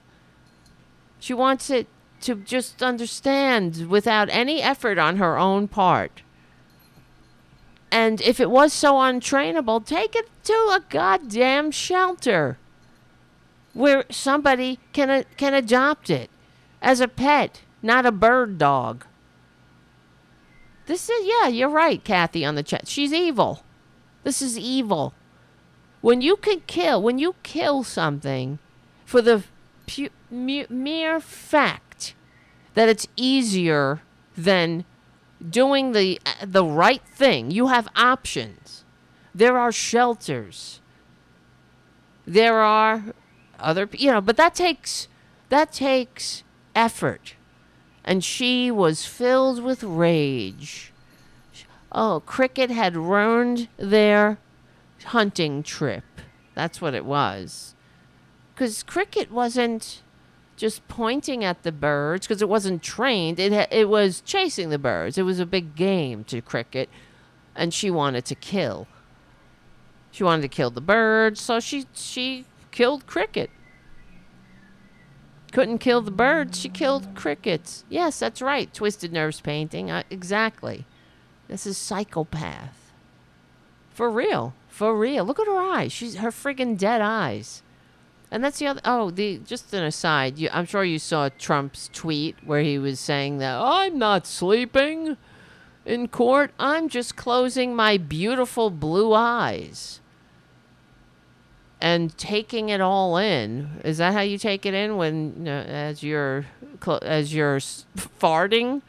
B: She wants it to just understand without any effort on her own part. And if it was so untrainable, take it to a goddamn shelter where somebody can adopt it as a pet, not a bird dog. Yeah, you're right, Kathy, on the chat. She's evil. This is evil. When you kill something for the mere fact that it's easier than doing the right thing, you have options. There are shelters. There are other, but that takes effort. And she was filled with rage. Oh, Cricket had ruined their hunting trip. That's what it was. Because Cricket wasn't just pointing at the birds, because it wasn't trained. It was chasing the birds. It was a big game to Cricket, and she wanted to kill. She wanted to kill the birds, so she killed Cricket. Couldn't kill the birds, she killed crickets. Yes, that's right. Twisted Nerves painting. Exactly. This is psychopath. For real. For real. Look at her eyes. Her friggin' dead eyes. And that's the other... just an aside. I'm sure you saw Trump's tweet where he was saying that, I'm not sleeping in court. I'm just closing my beautiful blue eyes and taking it all in. Is that how you take it in when as you're farting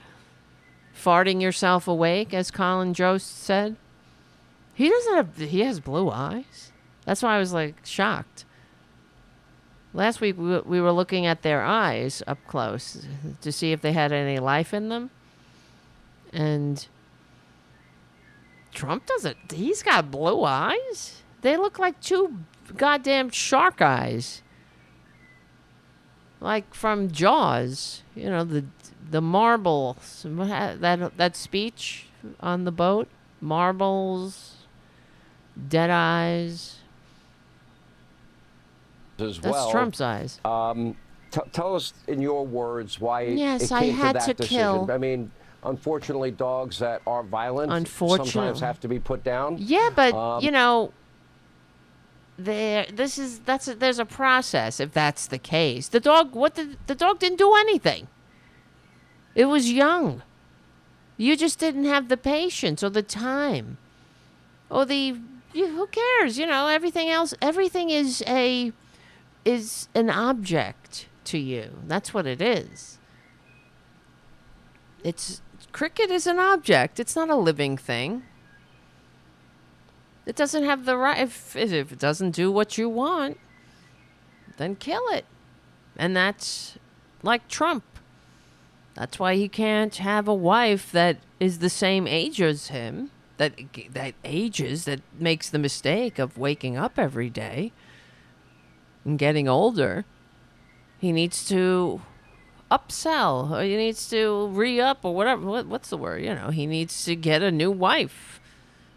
B: yourself awake, as Colin Jost said? He has blue eyes. That's why I was like shocked. Last week we were looking at their eyes up close to see if they had any life in them, and Trump doesn't. He's got blue eyes. They look like two goddamn shark eyes, like from Jaws. The marbles. That speech on the boat. Marbles, dead eyes.
C: That's
B: Trump's eyes.
C: Tell us in your words why it came to that decision.
B: Kill.
C: I mean, unfortunately, dogs that are violent sometimes have to be put down.
B: Yeah, but there's a process if that's the case. The dog didn't do anything. It was young. You just didn't have the patience or the time. Or who cares? Everything else, everything is an object to you. That's what it is. Cricket is an object. It's not a living thing. It doesn't have the right. If it doesn't do what you want, then kill it. And that's like Trump. That's why he can't have a wife that is the same age as him, that makes the mistake of waking up every day and getting older. He needs to upsell, or he needs to re-up, or whatever. What's the word? He needs to get a new wife.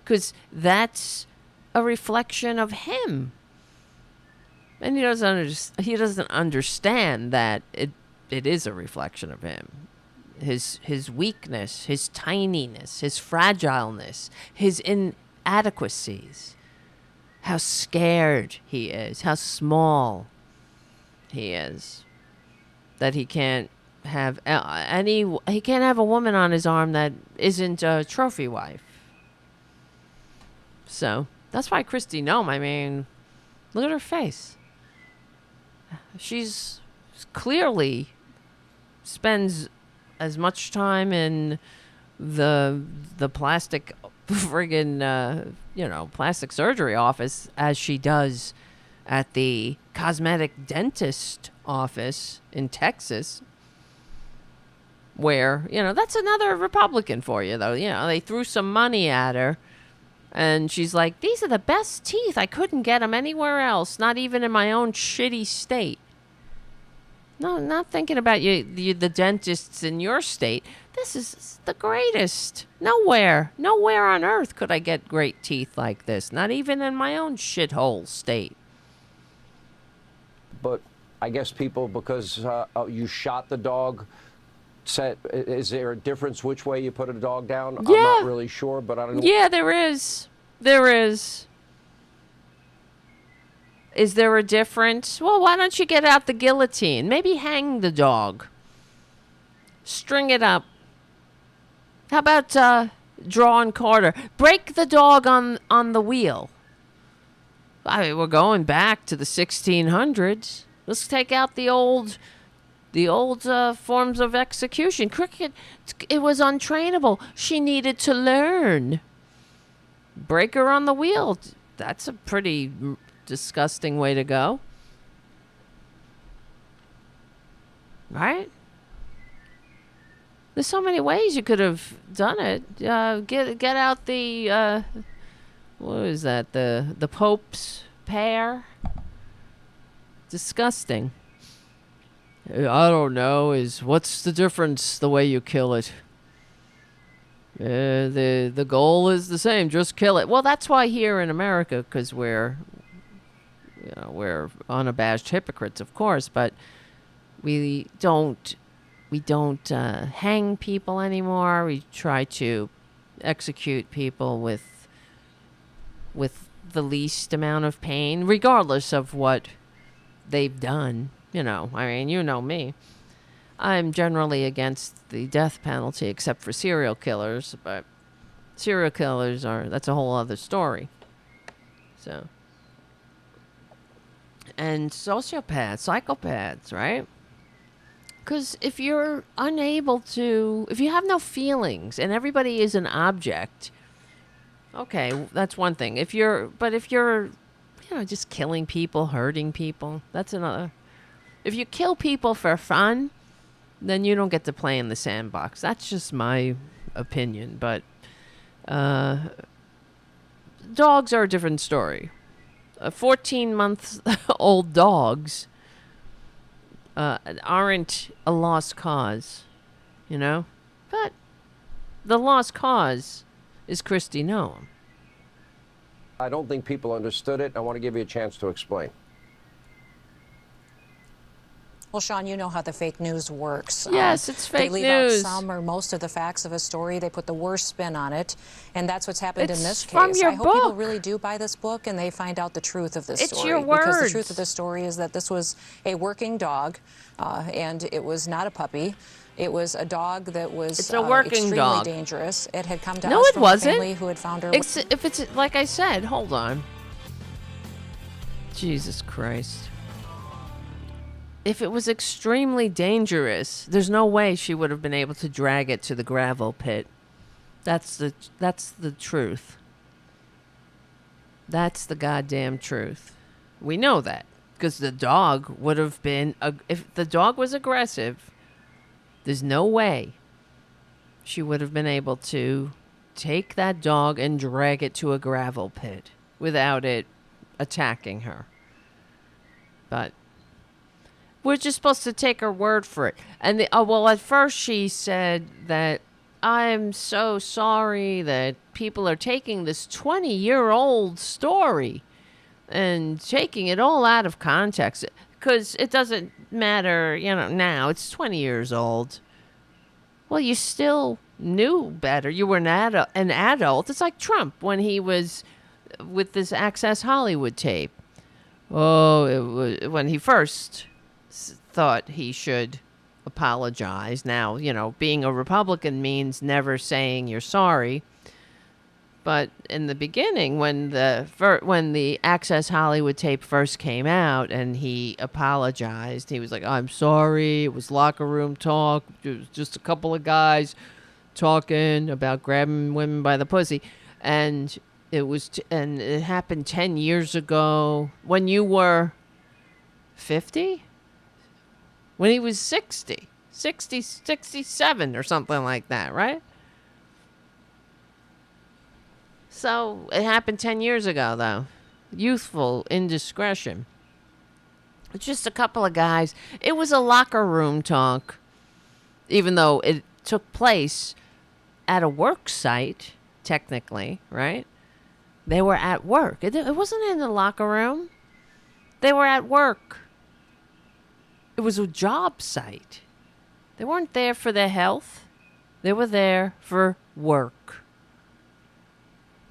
B: Because that's a reflection of him. And he doesn't understand that it is a reflection of him. His weakness, his tininess, his fragileness, his inadequacies. How scared he is, how small he is. That he can't have he can't have a woman on his arm that isn't a trophy wife. So that's why Kristi Noem, I mean, look at her face. She's clearly spends as much time in the plastic friggin' plastic surgery office as she does at the cosmetic dentist office in Texas, where, that's another Republican for you, though. They threw some money at her. And she's like, these are the best teeth. I couldn't get them anywhere else, not even in my own shitty state. No, not thinking about the dentists in your state. This is the greatest. Nowhere on earth could I get great teeth like this. Not even in my own shithole state.
C: But I guess people, because you shot the dog, is there a difference which way you put a dog down?
B: Yeah.
C: I'm not really sure, but I don't know.
B: Yeah, there is. There is. Is there a difference? Well, why don't you get out the guillotine? Maybe hang the dog. String it up. How about draw and quarter? Break the dog on the wheel. I mean, we're going back to the 1600s. Let's take out the old forms of execution. Cricket, it was untrainable. She needed to learn. Break her on the wheel. That's a pretty disgusting way to go. Right? There's so many ways you could have done it. Get out the what is that? The Pope's pear. Disgusting. I don't know. What's the difference the way you kill it? The goal is the same. Just kill it. Well, that's why here in America, because we're unabashed hypocrites, of course, but we don't hang people anymore. We try to execute people with the least amount of pain, regardless of what they've done. I mean, you know me. I'm generally against the death penalty, except for serial killers, but serial killers that's a whole other story. So, and sociopaths, psychopaths, right? Because if you're if you have no feelings and everybody is an object, okay, that's one thing. If you're just killing people, hurting people, that's another. If you kill people for fun, then you don't get to play in the sandbox. That's just my opinion. But dogs are a different story. 14-month-old dogs aren't a lost cause, But the lost cause is Kristi Noem.
C: I don't think people understood it. I want to give you a chance to explain.
D: Well, Sean, you know how the fake news works.
B: Yes, it's fake news.
D: They leave out some or most of the facts of a story. They put the worst spin on it, and that's what's happened in this case.
B: From your
D: I hope
B: book.
D: people really do buy this book and they find out the truth of this story.
B: It's your words.
D: Because the truth of the story is that this was a working dog, and it was not a puppy. It was a dog that was extremely dangerous. It had come to us from a family who had found her.
B: If it's like I said, hold on. Jesus Christ. If it was extremely dangerous, there's no way she would have been able to drag it to the gravel pit. That's the truth. That's the goddamn truth. We know that because the dog would have been if the dog was aggressive, there's no way she would have been able to take that dog and drag it to a gravel pit without it attacking her. But we're just supposed to take her word for it. And at first she said that I'm so sorry that people are taking this 20-year-old story and taking it all out of context. Because it doesn't matter, now. It's 20 years old. Well, you still knew better. You were an adult. It's like Trump when he was with this Access Hollywood tape. Oh, it was when he first thought he should apologize. Now, being a Republican means never saying you're sorry. But in the beginning, when the Access Hollywood tape first came out and he apologized, he was like, I'm sorry, it was locker room talk. It was just a couple of guys talking about grabbing women by the pussy. And it happened 10 years ago when you were 50? When he was 60, 67 or something like that, right? So it happened 10 years ago, though. Youthful indiscretion. Just a couple of guys. It was a locker room talk, even though it took place at a work site, technically, right? They were at work. It wasn't in the locker room. They were at work. It was a job site. They weren't there for their health. They were there for work.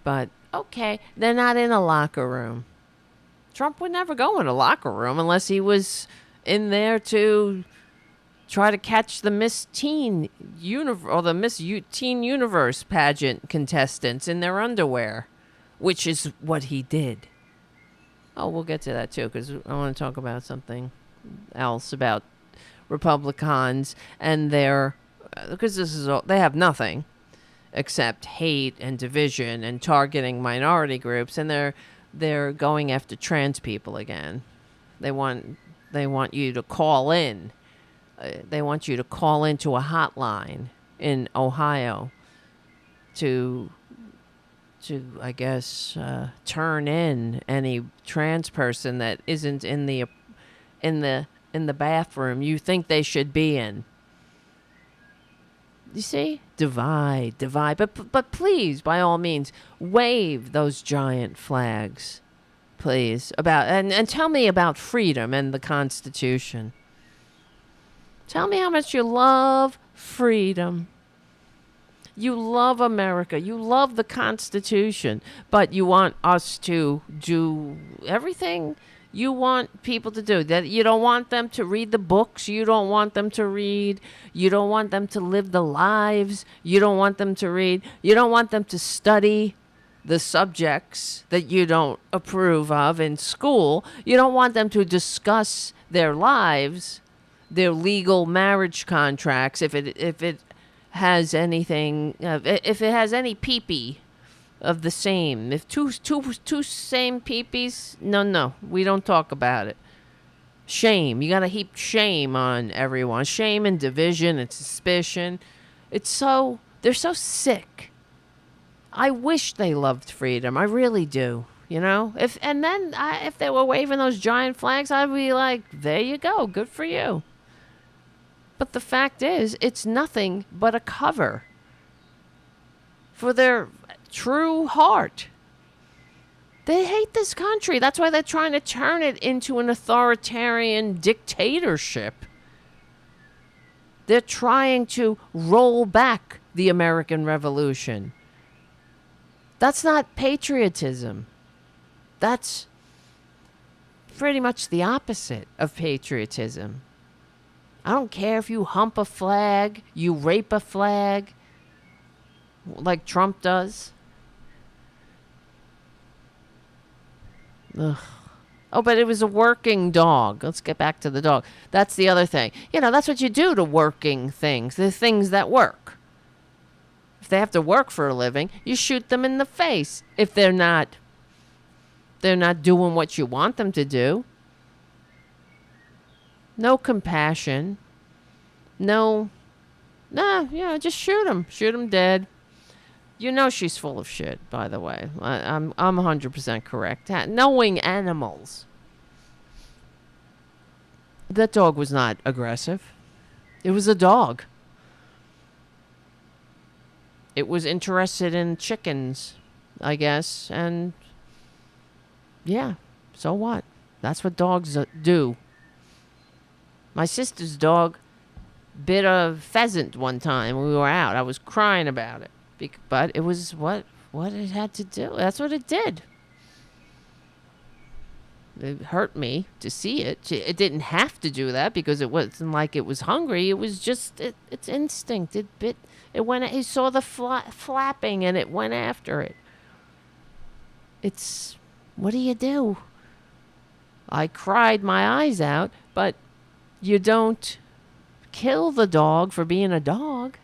B: But, okay, they're not in a locker room. Trump would never go in a locker room unless he was in there to try to catch the Miss Teen Universe or the Teen Universe pageant contestants in their underwear, which is what he did. Oh, we'll get to that too, because I want to talk about something else about Republicans and because this is all, they have nothing except hate and division and targeting minority groups, and they're going after trans people again. They want you to call in. They want you to call into a hotline in Ohio to I guess turn in any trans person that isn't in the bathroom you think they should be in. You see? Divide. But please, by all means, wave those giant flags. Please. And tell me about freedom and the Constitution. Tell me how much you love freedom. You love America. You love the Constitution. But you want us to do everything you want people to do. That you don't want them to read the books you don't want them to read. You don't want them to live the lives you don't want them to read. You don't want them to study the subjects that you don't approve of in school. You don't want them to discuss their lives, their legal marriage contracts, if it has anything, if it has any pee-pee of the same. If two same peepees, no, we don't talk about it. Shame. You got to heap shame on everyone. Shame and division and suspicion. They're so sick. I wish they loved freedom. I really do. You know? If they were waving those giant flags, I'd be like, there you go. Good for you. But the fact is, it's nothing but a cover for their true heart. They hate this country. That's why they're trying to turn it into an authoritarian dictatorship. They're trying to roll back the American Revolution. That's not patriotism. That's pretty much the opposite of patriotism. I don't care if you hump a flag, you rape a flag, like Trump does. Ugh. Oh, but it was a working dog. Let's get back to the dog. That's the other thing. You know, that's what you do to working things, the things that work. If they have to work for a living, you shoot them in the face if they're not doing what you want them to do. No compassion. Just shoot them. Shoot them dead. You know she's full of shit, by the way. I'm 100% correct. Knowing animals. That dog was not aggressive. It was a dog. It was interested in chickens, I guess. And yeah, so what? That's what dogs do. My sister's dog bit a pheasant one time when we were out. I was crying about it. But it was what it had to do. That's what it did. It hurt me to see it. It didn't have to do that because it wasn't like it was hungry. It was just its instinct. It bit. It went. He saw the flapping and it went after it. It's what do you do? I cried my eyes out, but you don't kill the dog for being a dog.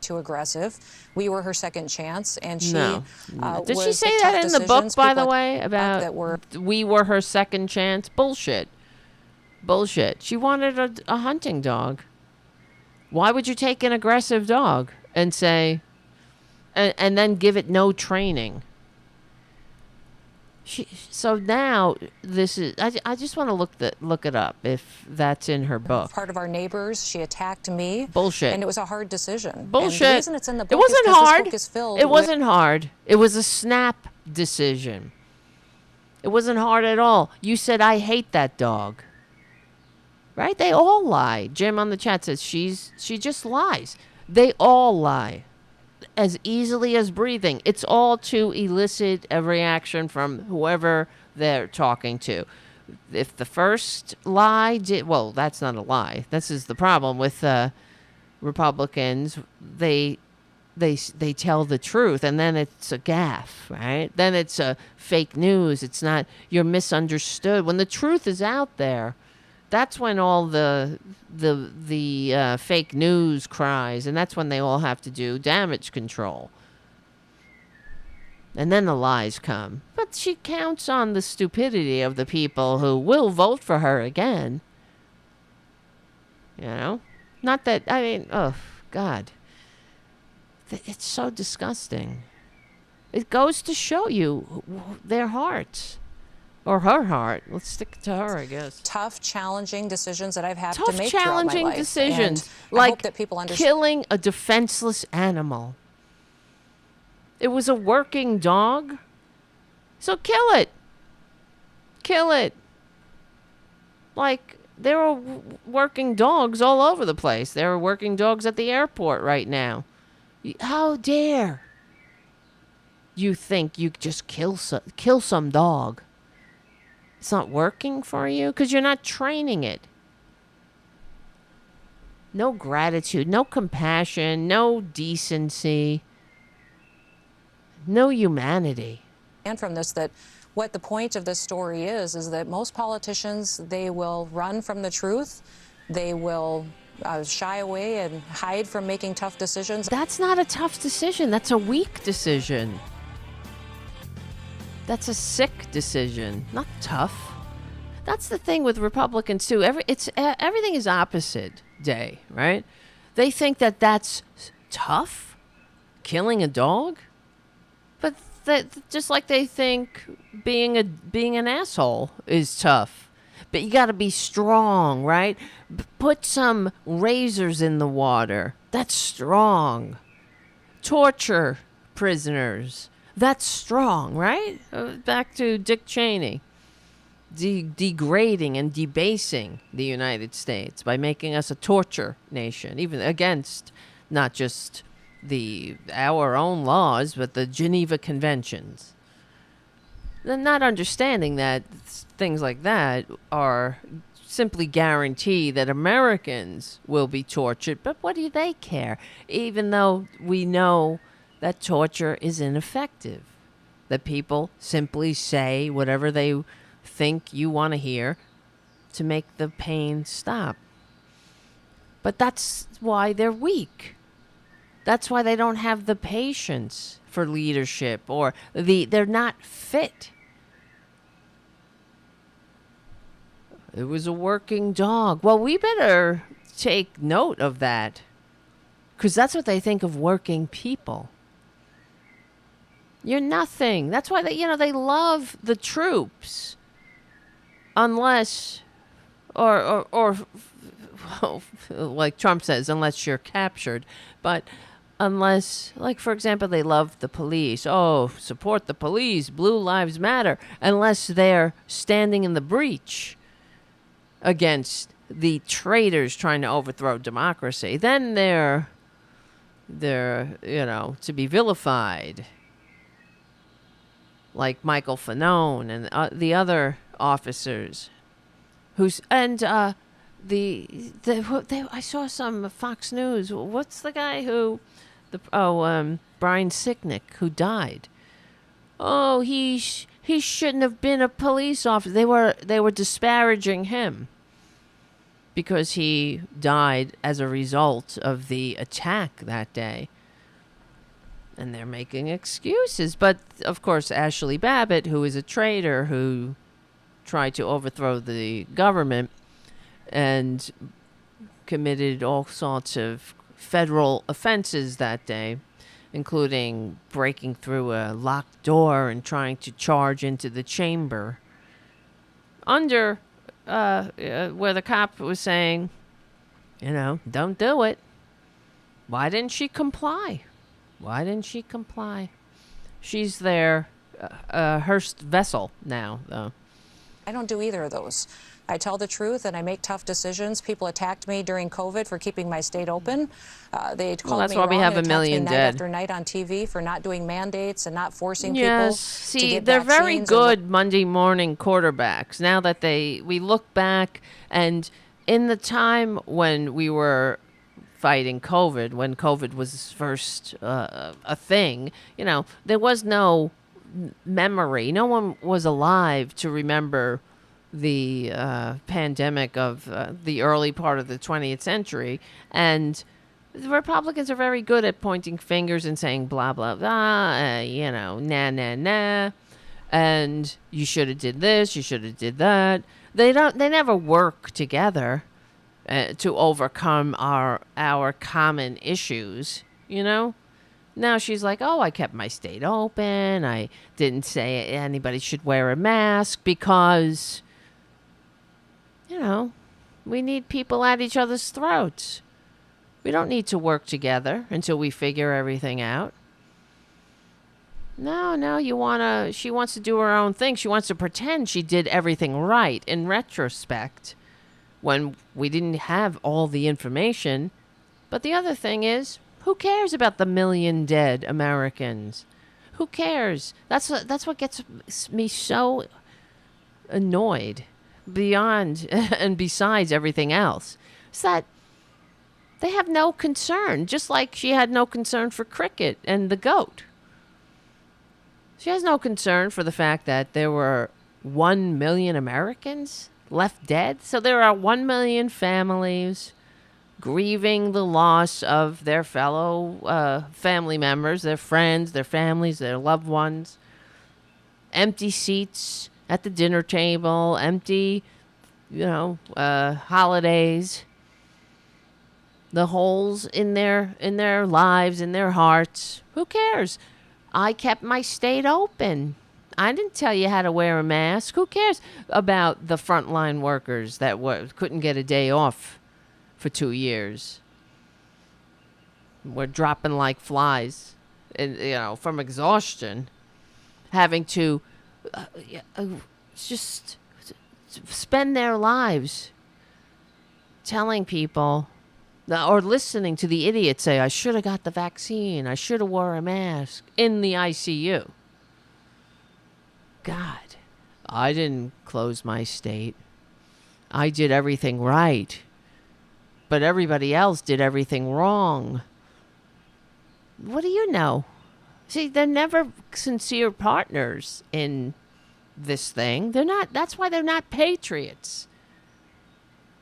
D: Too aggressive. We were her second chance, and she
B: Did she say that in the book, by the way, about we were her second chance? Bullshit. She wanted a hunting dog. Why would you take an aggressive dog and say, and then give it no training? So now this is. I just want to look it up if that's in her book.
D: Part of our neighbors, she attacked me.
B: Bullshit.
D: And it was a hard decision.
B: Bullshit.
D: And the reason it's in the book
B: it wasn't
D: is
B: hard.
D: This book is filled
B: it wasn't hard. It was a snap decision. It wasn't hard at all. You said, I hate that dog. Right? They all lie. Jim on the chat says she just lies. They all lie. As easily as breathing. It's all to elicit a reaction from whoever they're talking to. If the first lie well, that's not a lie. This is the problem with Republicans. They tell the truth, and then it's a gaffe, right? Then it's a fake news. It's not, you're misunderstood. When the truth is out there, that's when all the fake news cries, and that's when they all have to do damage control. And then the lies come. But she counts on the stupidity of the people who will vote for her again. You know? Not that, I mean, oh, God. It's so disgusting. It goes to show you their hearts. Or her heart. Let's stick to her, I guess.
D: Tough, challenging decisions that I've had to make
B: Tough, challenging
D: throughout my life.
B: decisions.
D: And
B: like
D: I hope that people understand.
B: Killing a defenseless animal. It was a working dog. So kill it. Kill it. Like, there are working dogs all over the place. There are working dogs at the airport right now. How dare you think you just kill some dog? It's not working for you because you're not training it. No gratitude, no compassion, no decency, no humanity.
D: And from this, that what the point of this story is that most politicians, they will run from the truth. They will shy away and hide from making tough decisions.
B: That's not a tough decision. That's a weak decision. That's a sick decision, not tough. That's the thing with Republicans too. Everything is opposite day, right? They think that that's tough, killing a dog, but just like they think being an asshole is tough. But you got to be strong, right? Put some razors in the water. That's strong. Torture prisoners. That's strong, right? Back to Dick Cheney. Degrading and debasing the United States by making us a torture nation, even against not just our own laws, but the Geneva Conventions. They're not understanding that things like that are simply guarantee that Americans will be tortured. But what do they care? Even though we know that torture is ineffective. That people simply say whatever they think you want to hear to make the pain stop. But that's why they're weak. That's why they don't have the patience for leadership, or they're not fit. It was a working dog. Well, we better take note of that, because that's what they think of working people. You're nothing. That's why they love the troops, unless, or like Trump says, unless you're captured, but. Unless, like, for example, they love the police. Oh, support the police. Blue Lives Matter. Unless they're standing in the breach against the traitors trying to overthrow democracy. Then they're to be vilified. Like Michael Fanone and the other officers. I saw some Fox News. What's the guy who... Brian Sicknick, who died. Oh, he shouldn't have been a police officer. They were disparaging him because he died as a result of the attack that day. And they're making excuses. But, of course, Ashley Babbitt, who is a traitor who tried to overthrow the government and committed all sorts of federal offenses that day, including breaking through a locked door and trying to charge into the chamber. Where the cop was saying, don't do it. Why didn't she comply? She's their Hearst vessel now, though.
D: I don't do either of those. I tell the truth and I make tough decisions. People attacked me during COVID for keeping my state open. They called
B: that's
D: me
B: why
D: wrong
B: we have
D: and
B: a million
D: attacked me
B: dead.
D: night after night on TV for not doing mandates and not forcing people
B: Yes,
D: to
B: see,
D: get
B: they're very
D: vaccines.
B: good Monday morning quarterbacks. Now that we look back, and in the time when we were fighting COVID, when COVID was first a thing, there was no memory. No one was alive to remember the pandemic of the early part of the 20th century. And the Republicans are very good at pointing fingers and saying blah, blah, blah, nah, nah, nah. And you should have did this, you should have did that. They never work together to overcome our common issues, Now she's like, I kept my state open. I didn't say anybody should wear a mask because, we need people at each other's throats. We don't need to work together until we figure everything out. No, she wants to do her own thing. She wants to pretend she did everything right in retrospect when we didn't have all the information. But the other thing is, who cares about the million dead Americans? Who cares? That's what gets me so annoyed beyond and besides everything else. Is that they have no concern, just like she had no concern for cricket and the goat. She has no concern for the fact that there were 1 million Americans left dead. So there are 1 million families grieving the loss of their fellow family members, their friends, their families, their loved ones. Empty seats at the dinner table, empty, holidays. The holes in their lives, in their hearts. Who cares? I kept my state open. I didn't tell you how to wear a mask. Who cares about the frontline workers that couldn't get a day off for 2 years? We're dropping like flies, and from exhaustion, having to just spend their lives telling people or listening to the idiot say, I should have got the vaccine. I should have wore a mask in the ICU. God, I didn't close my state. I did everything right. But everybody else did everything wrong. What do you know? See, they're never sincere partners in this thing. They're not. That's why they're not patriots.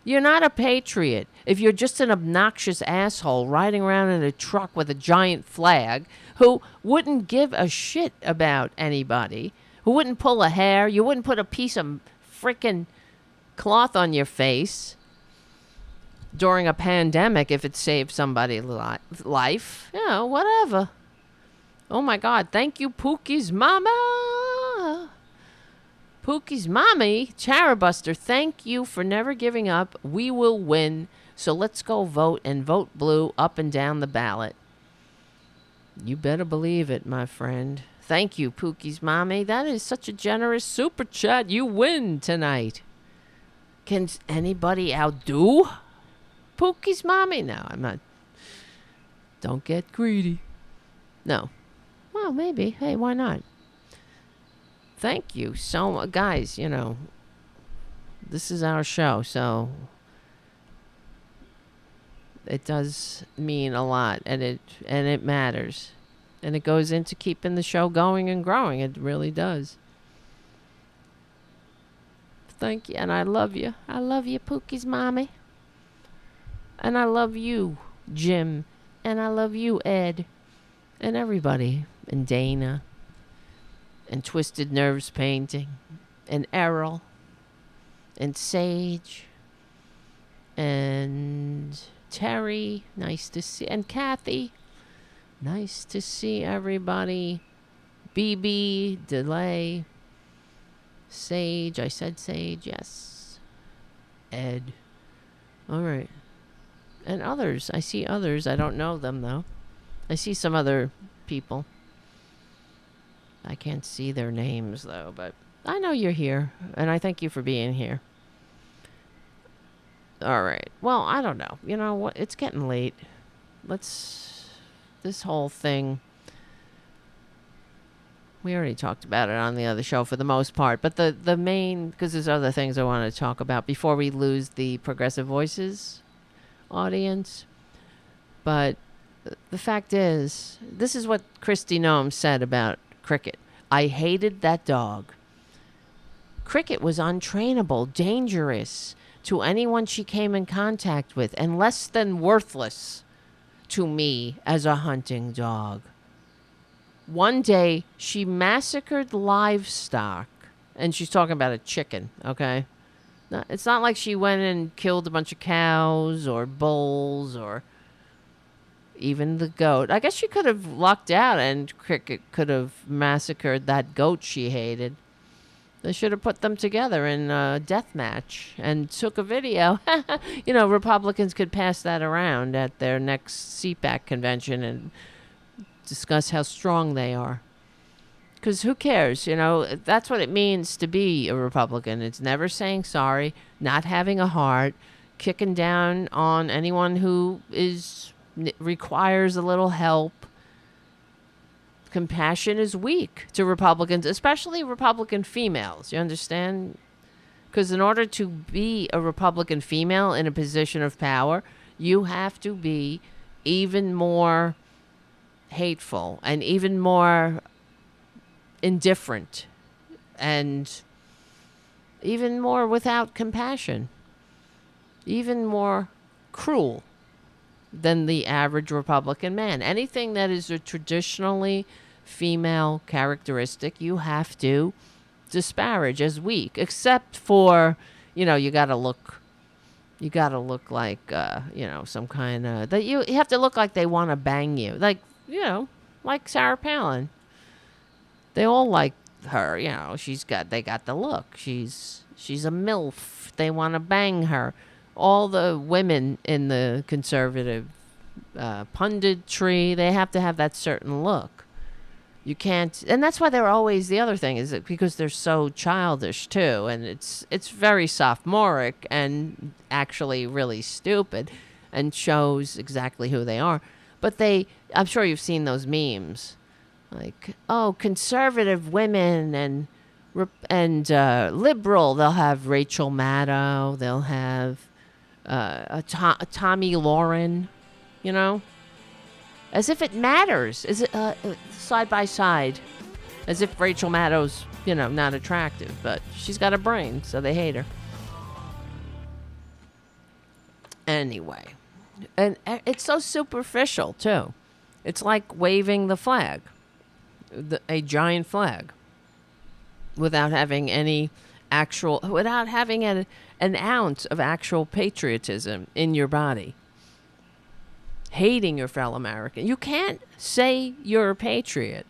B: You're not a patriot if you're just an obnoxious asshole riding around in a truck with a giant flag who wouldn't give a shit about anybody, who wouldn't pull a hair. You wouldn't put a piece of frickin' cloth on your face during a pandemic if it saved somebody's life. Whatever. Oh, my God. Thank you, Pookie's mama. Pookie's mommy, Tarabuster, thank you for never giving up. We will win. So let's go vote and vote blue up and down the ballot. You better believe it, my friend. Thank you, Pookie's mommy. That is such a generous super chat. You win tonight. Can anybody outdo Pookie's mommy? No, I'm not. Don't get greedy. No. Well, maybe. Hey, why not? Thank you so much. Guys, this is our show, so it does mean a lot, and it matters. And it goes into keeping the show going and growing. It really does. Thank you, and I love you. I love you, Pookie's mommy. And I love you, Jim. And I love you, Ed. And everybody. And Dana. And Twisted Nerves Painting. And Errol. And Sage. And Terry. Nice to see. And Kathy. Nice to see everybody. BB, Delay, Sage. I said Sage, yes. Ed. All right. And others. I see others. I don't know them, though. I see some other people. I can't see their names, though, but I know you're here, and I thank you for being here. All right. Well, I don't know. You know what? It's getting late. This whole thing, we already talked about it on the other show for the most part, but the main, because there's other things I want to talk about before we lose the Progressive Voices audience. But the fact is, this is what Kristi Noem said about Cricket. I hated that dog. Cricket was untrainable, dangerous to anyone she came in contact with, and less than worthless to me as a hunting dog. One day, she massacred livestock, and she's talking about a chicken, okay? It's not like she went and killed a bunch of cows or bulls or even the goat. I guess she could have lucked out and Cricket could have massacred that goat she hated. They should have put them together in a death match and took a video. You know, Republicans could pass that around at their next CPAC convention and discuss how strong they are. Because who cares? You know, that's what it means to be a Republican. It's never saying sorry, not having a heart, kicking down on anyone who requires a little help. Compassion is weak to Republicans, especially Republican females. You understand? Because in order to be a Republican female in a position of power, you have to be even more hateful and even more indifferent and even more without compassion, even more cruel than the average Republican man. Anything that is a traditionally female characteristic, you have to disparage as weak, except for, you know, you got to look like, you know, some kind of, that you have to look like they want to bang you. Like, you know, like Sarah Palin. They all like her, you know, they got the look. She's a MILF. They want to bang her. All the women in the conservative punditry, they have to have that certain look. You can't, and that's why they're always, the other thing is that because they're so childish too, and it's very sophomoric and actually really stupid and shows exactly who they are. But I'm sure you've seen those memes. Like, oh, conservative women and liberal. They'll have Rachel Maddow. They'll have a Tommy Lauren, you know, as if it matters. Is it side by side, as if Rachel Maddow's, you know, not attractive, but she's got a brain, so they hate her. Anyway, and it's so superficial too. It's like waving the flag. A giant flag without having without having an ounce of actual patriotism in your body. Hating your fellow American. You can't say you're a patriot,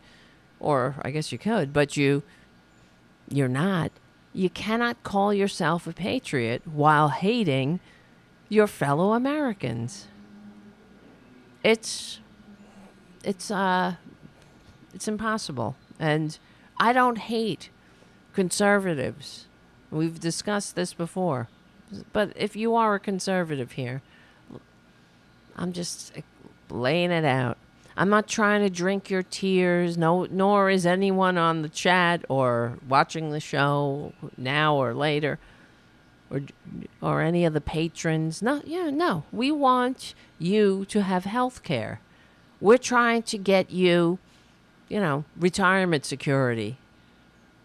B: or I guess you could, but you're not. You cannot call yourself a patriot while hating your fellow Americans. It's impossible. And I don't hate conservatives. We've discussed this before. But if you are a conservative here, I'm just laying it out. I'm not trying to drink your tears, nor is anyone on the chat or watching the show now or later, or any of the patrons. No. We want you to have health care. We're trying to get you, retirement security,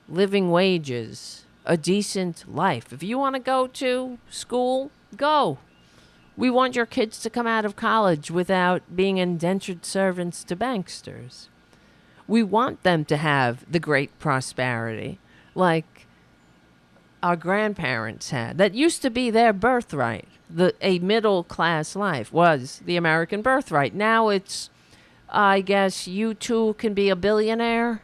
B: living wages, a decent life. If you want to go to school, go. We want your kids to come out of college without being indentured servants to banksters. We want them to have the great prosperity like our grandparents had. That used to be their birthright. A middle-class life was the American birthright. Now it's I guess you too can be a billionaire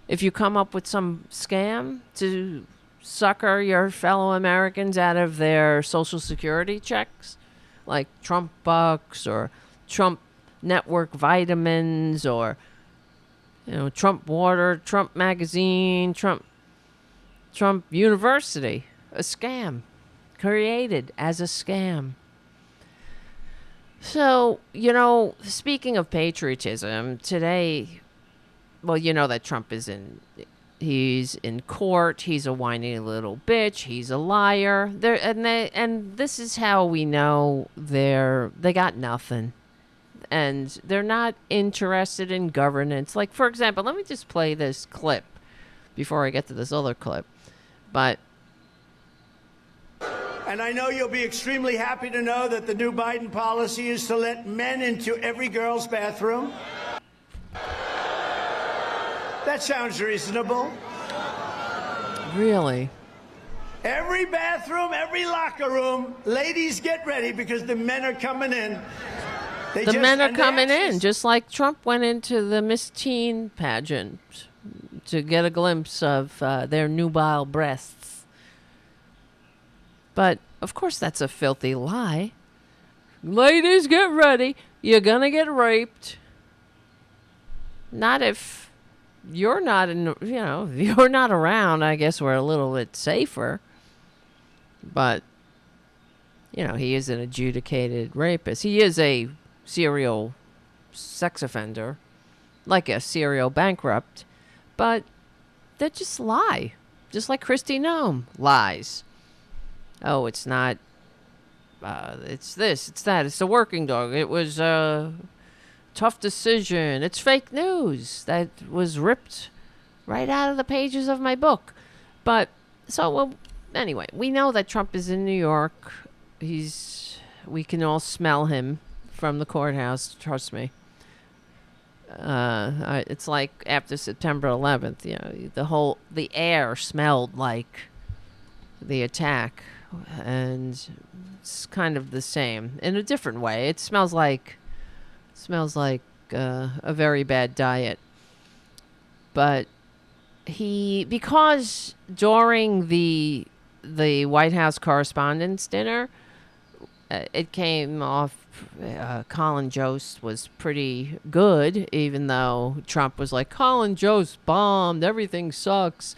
B: if you come up with some scam to sucker your fellow Americans out of their Social Security checks, like Trump bucks or Trump network vitamins or, Trump water, Trump magazine, Trump University. A scam created as a scam. So, speaking of patriotism, today, well, that Trump he's in court. He's a whiny little bitch. He's a liar. And this is how we know they got nothing. And they're not interested in governance. Like, for example, let me just play this clip before I get to this other clip. But...
E: And I know you'll be extremely happy to know that the new Biden policy is to let men into every girl's bathroom. That sounds reasonable.
B: Really?
E: Every bathroom, every locker room, ladies get ready because the men are coming in.
B: The men are coming in, just like Trump went into the Miss Teen pageant to get a glimpse of their nubile breasts. But, of course, that's a filthy lie. Ladies, get ready. You're going to get raped. Not if you're not if you're not around, I guess we're a little bit safer. But, he is an adjudicated rapist. He is a serial sex offender, like a serial bankrupt. But they just lie. Just like Kristi Noem lies. Oh, it's not, it's this, it's that, it's the working dog. It was a tough decision. It's fake news that was ripped right out of the pages of my book. But, anyway, we know that Trump is in New York. We can all smell him from the courthouse, trust me. It's like after September 11th, the air smelled like the attack. And it's kind of the same in a different way. It smells like a very bad diet. But because during the White House Correspondents' Dinner, it came off. Colin Jost was pretty good, even though Trump was like, Colin Jost bombed, everything sucks.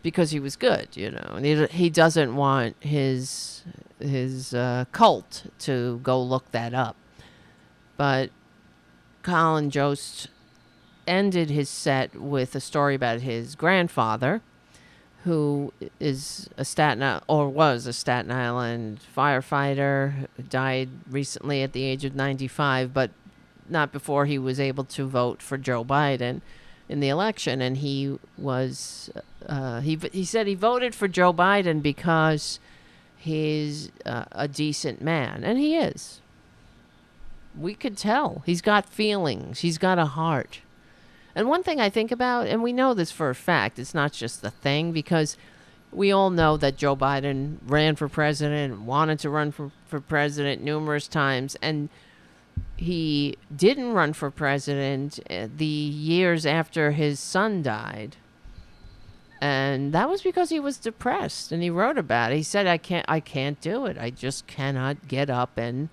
B: Because he was good, and he doesn't want his cult to go look that up. But Colin Jost ended his set with a story about his grandfather, who is was a Staten Island firefighter, died recently at the age of 95, but not before he was able to vote for Joe Biden in the election. And he was he said he voted for Joe Biden because he's a decent man, and he is. We could tell he's got feelings, he's got a heart. And one thing I think about, and we know this for a fact, it's not just the thing, because we all know that Joe Biden ran for president, wanted to run for president numerous times, and he didn't run for president the years after his son died. And that was because he was depressed, and he wrote about it. He said, I can't do it. I just cannot get up and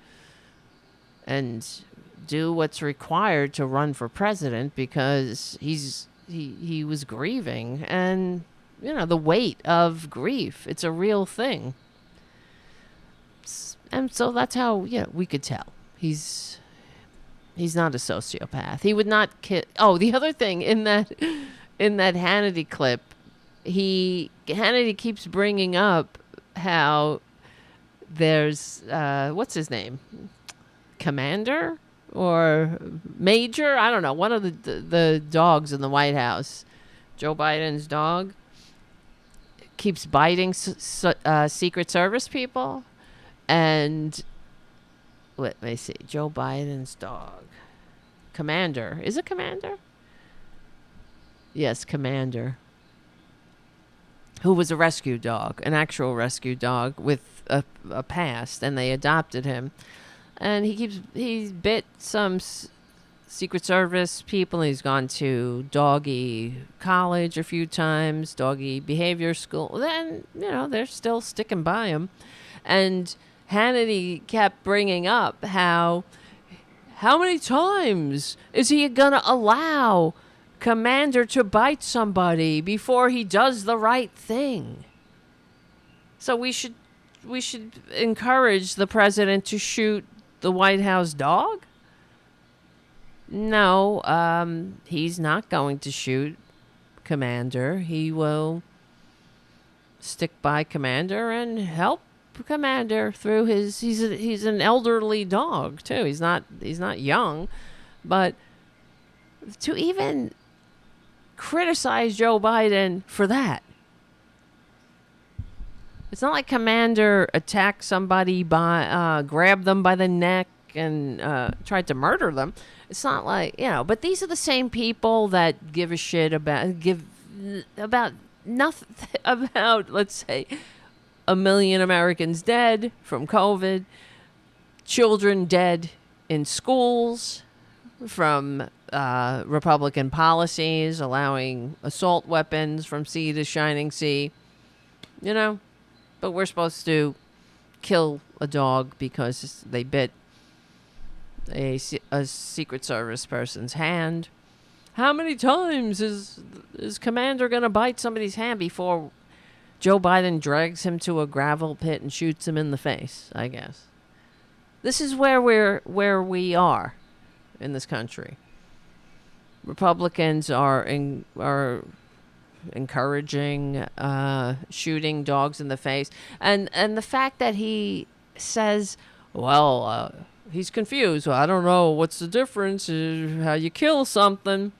B: do what's required to run for president, because he was grieving, and the weight of grief, it's a real thing. And so that's how we could tell he's not a sociopath. He would not kill. Oh, the other thing in that Hannity clip, Hannity keeps bringing up how there's what's his name, Commander or Major, I don't know, one of the dogs in the White House, Joe Biden's dog, keeps biting Secret Service people. And let me see, Joe Biden's dog, Commander. Is it Commander? Yes, Commander. Who was a rescue dog, an actual rescue dog with a past, and they adopted him. And he bit some Secret Service people. He's gone to doggy college a few times, doggy behavior school. Then, they're still sticking by him. And Hannity kept bringing up how many times is he going to allow Commander to bite somebody before he does the right thing? So we should encourage the president to shoot the White House dog? No, he's not going to shoot Commander. He will stick by Commander and help Commander through he's an elderly dog too. He's not young, but to even criticize Joe Biden for that. It's not like Commander attacked somebody grabbed them by the neck and tried to murder them. It's not like, but these are the same people that give a shit about nothing, about, let's say, 1 million Americans dead from COVID, children dead in schools from Republican policies, allowing assault weapons from sea to shining sea, but we're supposed to kill a dog because they bit a Secret Service person's hand. How many times is Commander going to bite somebody's hand before Joe Biden drags him to a gravel pit and shoots him in the face, I guess? This is where we are in this country. Republicans are encouraging shooting dogs in the face, and the fact that he says, well, he's confused. Well, I don't know what's the difference, how you kill something.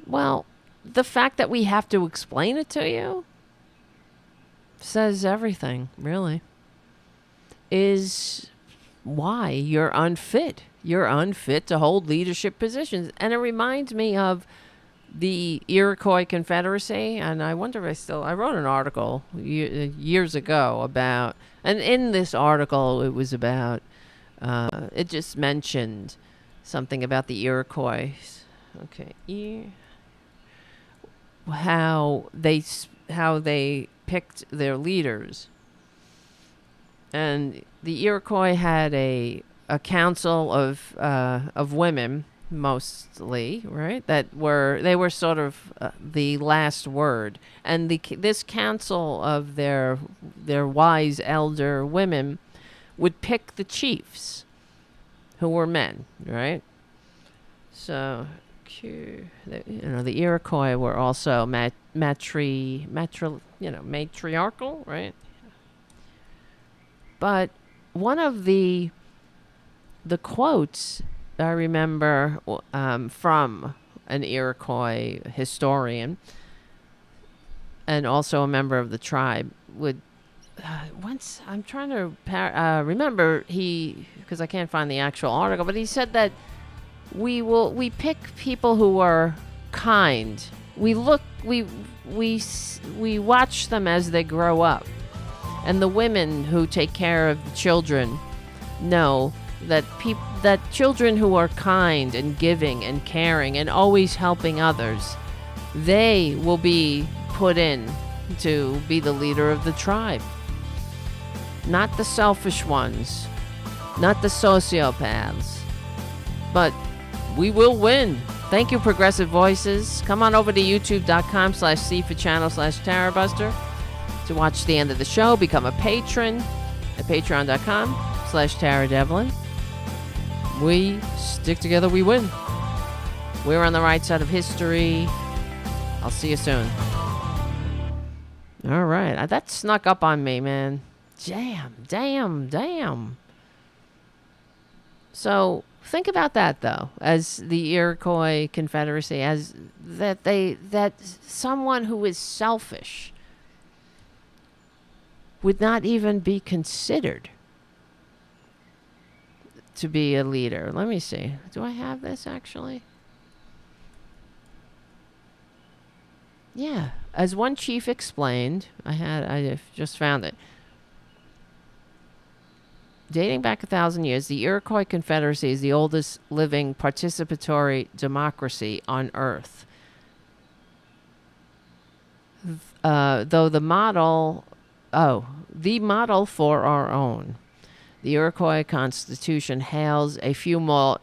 B: Well, the fact that we have to explain it to you says everything, really. Is why you're unfit. You're unfit to hold leadership positions. And it reminds me of the Iroquois Confederacy. And I wonder if I wrote an article years ago about, and in this article it was about, it just mentioned something about the Iroquois. Okay. How they picked their leaders. And the Iroquois had a council of women, mostly, right? They were sort of the last word. And this council of their wise elder women would pick the chiefs, who were men, right? So, the Iroquois were also matriarchal, right? But one of the quotes I remember from an Iroquois historian and also a member of the tribe would once I'm trying to remember because I can't find the actual article, but he said that we pick people who are kind. We watch them as they grow up. And the women who take care of the children know that children who are kind and giving and caring and always helping others, they will be put in to be the leader of the tribe. Not the selfish ones, not the sociopaths, but we will win. Thank you, Progressive Voices. Come on over to youtube.com/cforchannel/Tarabuster to watch the end of the show. Become a patron at patreon.com/Tara We stick together, we win. We're on the right side of history. I'll see you soon. All right. That snuck up on me, man. Damn. So think about that, though, as the Iroquois Confederacy, as that someone who is selfish would not even be considered to be a leader. Let me see. Do I have this actually? Yeah. As one chief explained, I just found it. dating back 1,000 years, the Iroquois Confederacy is the oldest living participatory democracy on Earth. Though the model for our own. The Iroquois Constitution hails a few more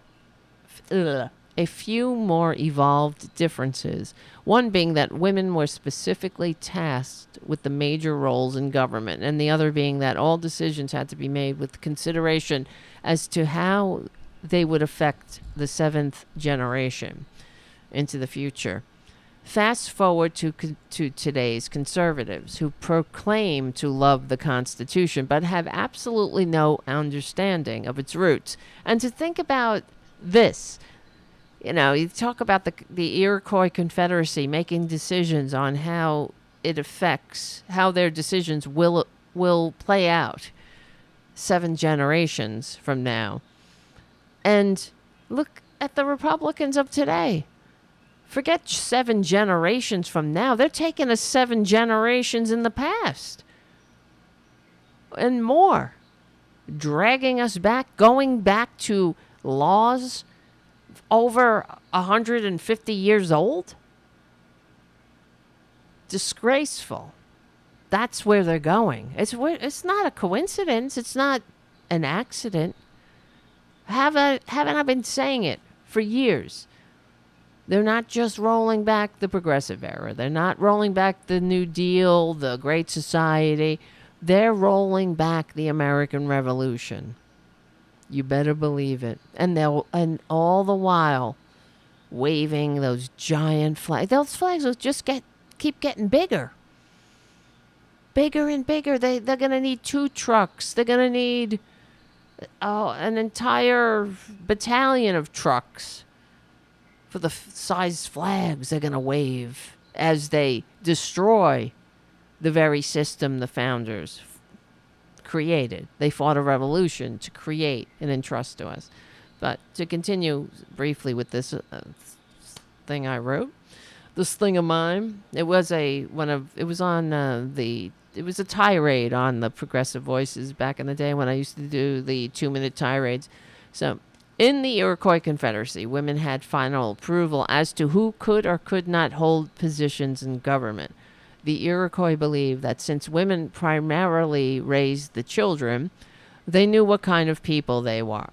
B: evolved differences. One being that women were specifically tasked with the major roles in government, and the other being that all decisions had to be made with consideration as to how they would affect the seventh generation into the future. Fast forward to today's conservatives who proclaim to love the Constitution but have absolutely no understanding of its roots. And to think about this, you talk about the Iroquois Confederacy making decisions on how it affects, how their decisions will play out 7 generations from now. And look at the Republicans of today. Forget 7 generations from now. They're taking us 7 generations in the past and more, dragging us back, going back to laws over 150 years old. Disgraceful. That's where they're going. It's not a coincidence. It's not an accident. Haven't I been saying it for years? They're not just rolling back the progressive era. They're not rolling back the New Deal, the Great Society. They're rolling back the American Revolution. You better believe it. And all the while waving those giant flags. Those flags will just keep getting bigger. Bigger and bigger. They're going to need 2 trucks. They're going to need an entire battalion of trucks for the size flags they're going to wave as they destroy the very system the founders created. They fought a revolution to create and entrust to us. But to continue briefly with this thing I wrote, this thing of mine, it was a tirade on the Progressive Voices back in the day when I used to do the 2-minute tirades. So, in the Iroquois Confederacy, women had final approval as to who could or could not hold positions in government. The Iroquois believed that since women primarily raised the children, they knew what kind of people they were.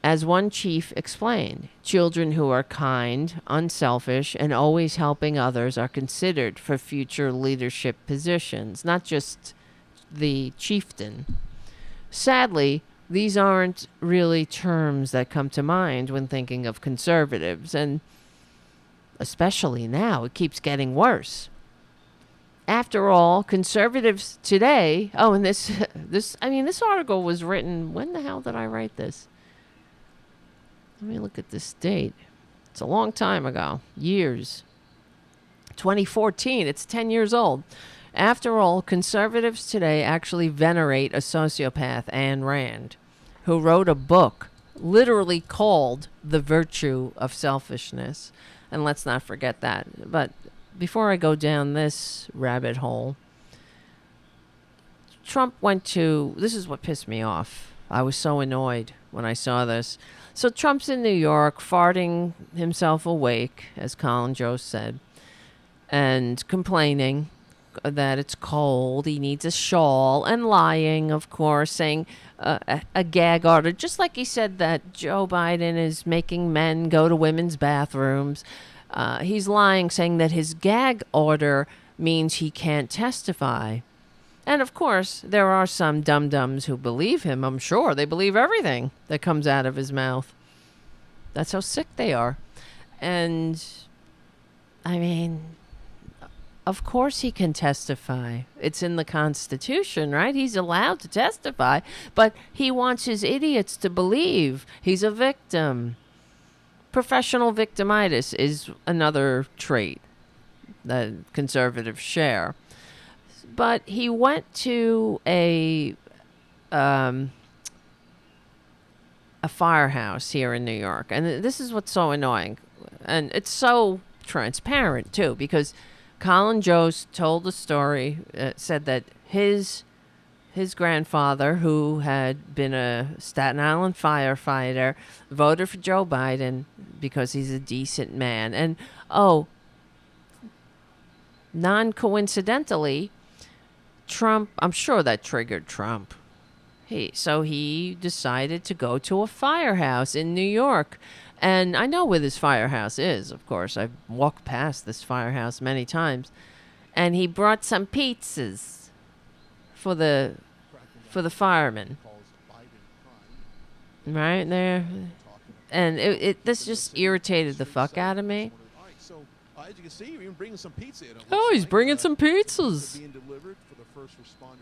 B: As one chief explained, children who are kind, unselfish, and always helping others are considered for future leadership positions, not just the chieftain. Sadly, these aren't really terms that come to mind when thinking of conservatives, and especially now, it keeps getting worse. After all, conservatives today, and this article was written, when the hell did I write this? Let me look at this date. It's a long time ago, years. 2014, it's 10 years old. After all, conservatives today actually venerate a sociopath, Ayn Rand, who wrote a book literally called The Virtue of Selfishness. And let's not forget that. But before I go down this rabbit hole, Trump this is what pissed me off. I was so annoyed when I saw this. So Trump's in New York, farting himself awake, as Colin Jost said, and complaining that it's cold, he needs a shawl, and lying, of course, saying a gag order, just like he said that Joe Biden is making men go to women's bathrooms. He's lying, saying that his gag order means he can't testify. And, of course, there are some dum-dums who believe him, I'm sure. They believe everything that comes out of his mouth. That's how sick they are. And, I mean, of course he can testify. It's in the Constitution, right? He's allowed to testify, but he wants his idiots to believe he's a victim. Professional victimitis is another trait that conservatives share. But he went to a firehouse here in New York, and this is what's so annoying, and it's so transparent too, because Colin Jost told the story, said that his his grandfather, who had been a Staten Island firefighter, voted for Joe Biden because he's a decent man. And, non-coincidentally, Trump, I'm sure that triggered Trump. So he decided to go to a firehouse in New York. And I know where this firehouse is, of course. I've walked past this firehouse many times. And he brought some pizzas for the firemen. Right there. And this just irritated the fuck out of me.
F: As you can see, you're even bringing some pizza in.
B: Oh, he's bringing some pizzas.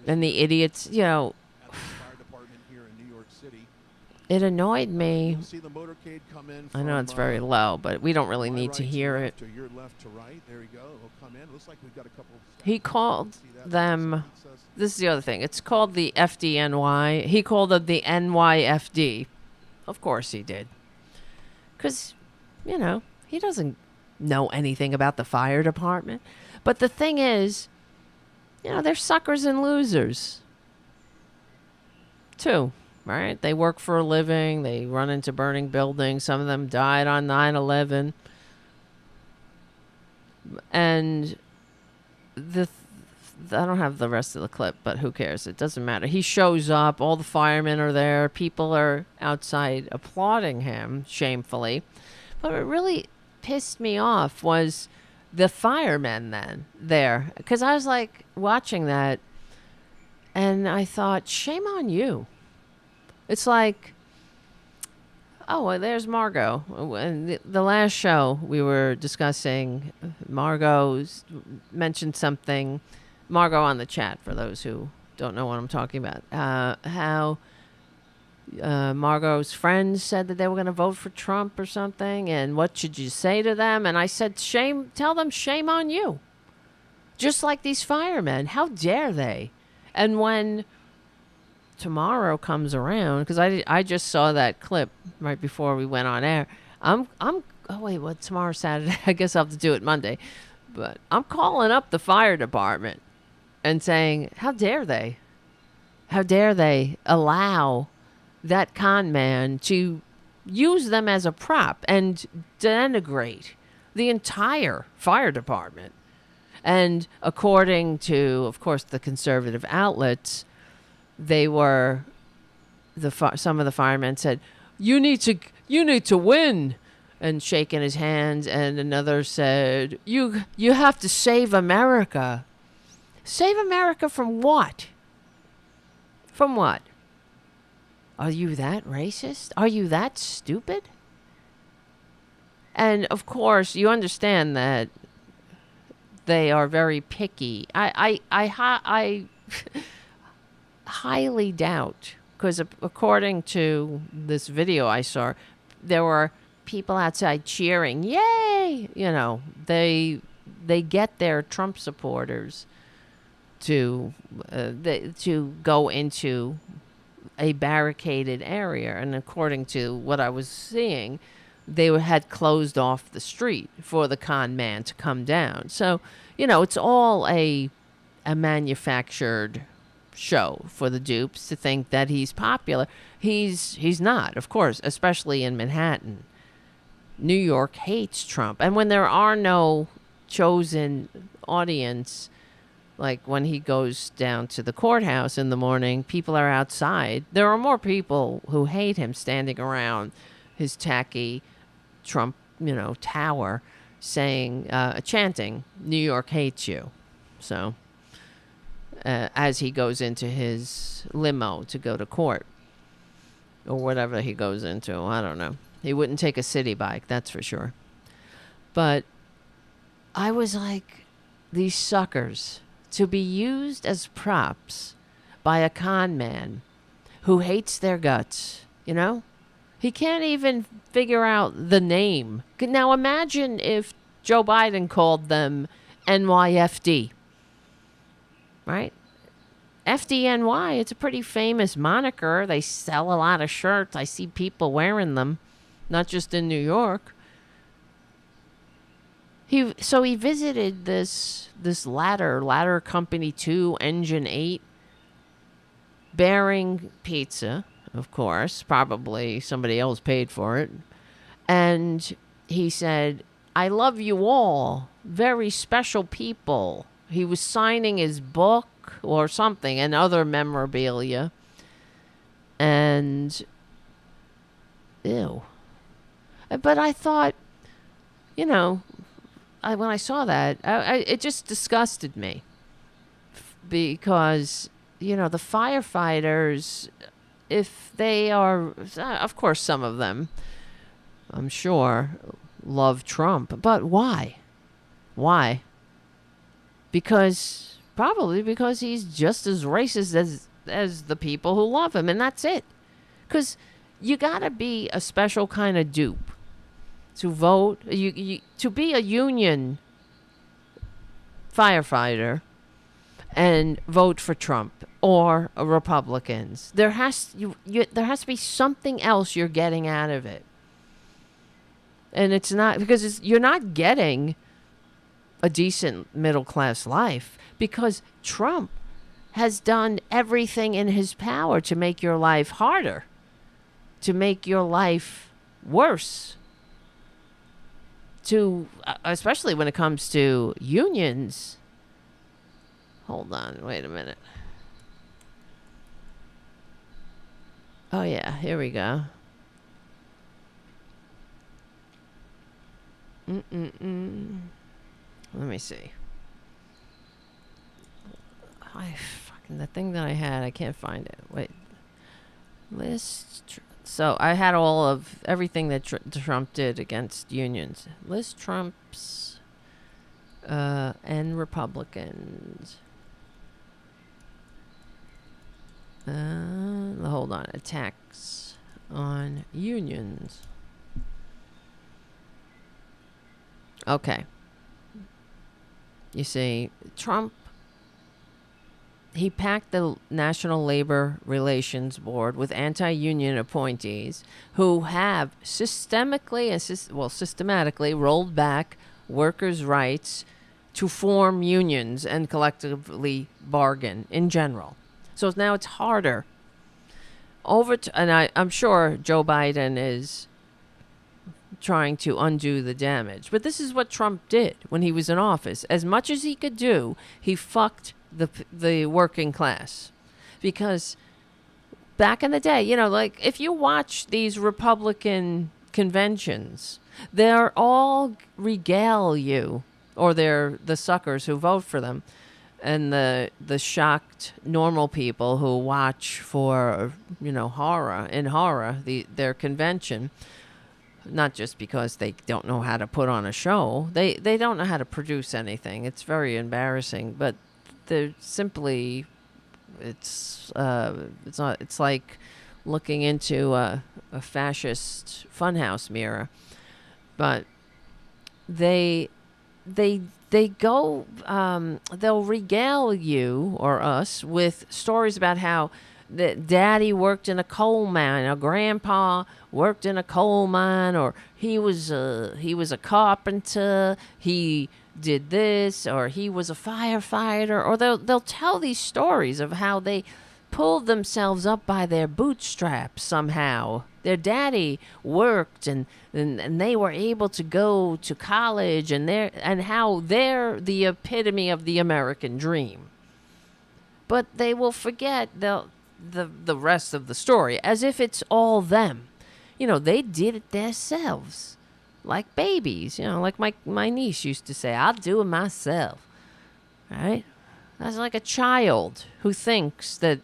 B: And the idiots, it annoyed me. I know it's very low, but we don't really need to hear it. He called them, this is the other thing, it's called the FDNY. He called it the NYFD. Of course he did. Because, he doesn't know anything about the fire department. But the thing is, they're suckers and losers too, right? They work for a living. They run into burning buildings. Some of them died on 9/11. And I don't have the rest of the clip, but who cares? It doesn't matter. He shows up. All the firemen are there. People are outside applauding him shamefully. But what really pissed me off was the firemen then there. Because I was like watching that and I thought, shame on you. It's like, oh, well, there's Margot. And the last show we were discussing, Margot mentioned something. Margot on the chat, for those who don't know what I'm talking about. How Margot's friends said that they were going to vote for Trump or something. And what should you say to them? And I said, tell them shame on you. Just like these firemen. How dare they? And when tomorrow comes around, because I just saw that clip right before we went on air. Oh wait, what, tomorrow's Saturday? I guess I'll have to do it Monday. But I'm calling up the fire department and saying, how dare they? How dare they allow that con man to use them as a prop and denigrate the entire fire department? And according to, of course, the conservative outlets, they were some of the firemen said, "You need to win," and shaking his hands. And another said, "You have to save America." Save America from what? From what? Are you that racist? Are you that stupid? And of course, you understand that they are very picky. I highly doubt, because according to this video I saw, there were people outside cheering, "Yay!" They get their Trump supporters to go into a barricaded area, and according to what I was seeing, they had closed off the street for the con man to come down. So, it's all a manufactured show for the dupes to think that he's popular. He's not, of course, especially in Manhattan. New York hates Trump. And when there are no chosen audience, like when he goes down to the courthouse in the morning, people are outside. There are more people who hate him standing around his tacky Trump, tower, saying, chanting, "New York hates you." So, as he goes into his limo to go to court, or whatever he goes into, I don't know. He wouldn't take a city bike, that's for sure. But I was like, these suckers, to be used as props by a con man who hates their guts, He can't even figure out the name. Now imagine if Joe Biden called them NYFD, right? FDNY, it's a pretty famous moniker. They sell a lot of shirts. I see people wearing them, not just in New York. So he visited this ladder company 2, engine 8, bearing pizza, of course. Probably somebody else paid for it. And he said, "I love you all. Very special people." He was signing his book or something and other memorabilia. And, ew. But I thought, when I saw that, it just disgusted me. Because, the firefighters, if they are, of course, some of them, I'm sure, love Trump. But why? Why? Probably because he's just as racist as the people who love him, and that's it. Because you gotta be a special kind of dupe to vote. To be a union firefighter and vote for Trump or Republicans. There has to be something else you're getting out of it, and it's not because you're not getting a decent middle class life because Trump has done everything in his power to make your life harder, to make your life worse, especially when it comes to unions. Hold on, wait a minute. Oh yeah, here we go. Let me see. The thing that I had, I can't find it. Wait. So I had all of everything that Trump did against unions. List Trump's and Republicans. Hold on. Attacks on unions. Okay. You see, Trump, he packed the National Labor Relations Board with anti-union appointees who have systematically rolled back workers' rights to form unions and collectively bargain in general. So now it's harder. I'm sure Joe Biden is trying to undo the damage. But this is what Trump did when he was in office. As much as he could do, he fucked the working class. Because back in the day, like if you watch these Republican conventions, they're all regale you, or they're the suckers who vote for them, and the shocked normal people who watch for, horror, their convention. Not just because they don't know how to put on a show. They don't know how to produce anything. It's very embarrassing. But they're simply, it's like looking into a fascist funhouse mirror. But they go, they'll regale you or us with stories about how that daddy worked in a coal mine, or grandpa worked in a coal mine, or he was a carpenter, he did this, or he was a firefighter, or they'll tell these stories of how they pulled themselves up by their bootstraps somehow. Their daddy worked and they were able to go to college, and how they're the epitome of the American dream. But they will forget the rest of the story, as if it's all them. They did it themselves, like babies. Like my niece used to say, "I'll do it myself." Right? That's like a child who thinks that,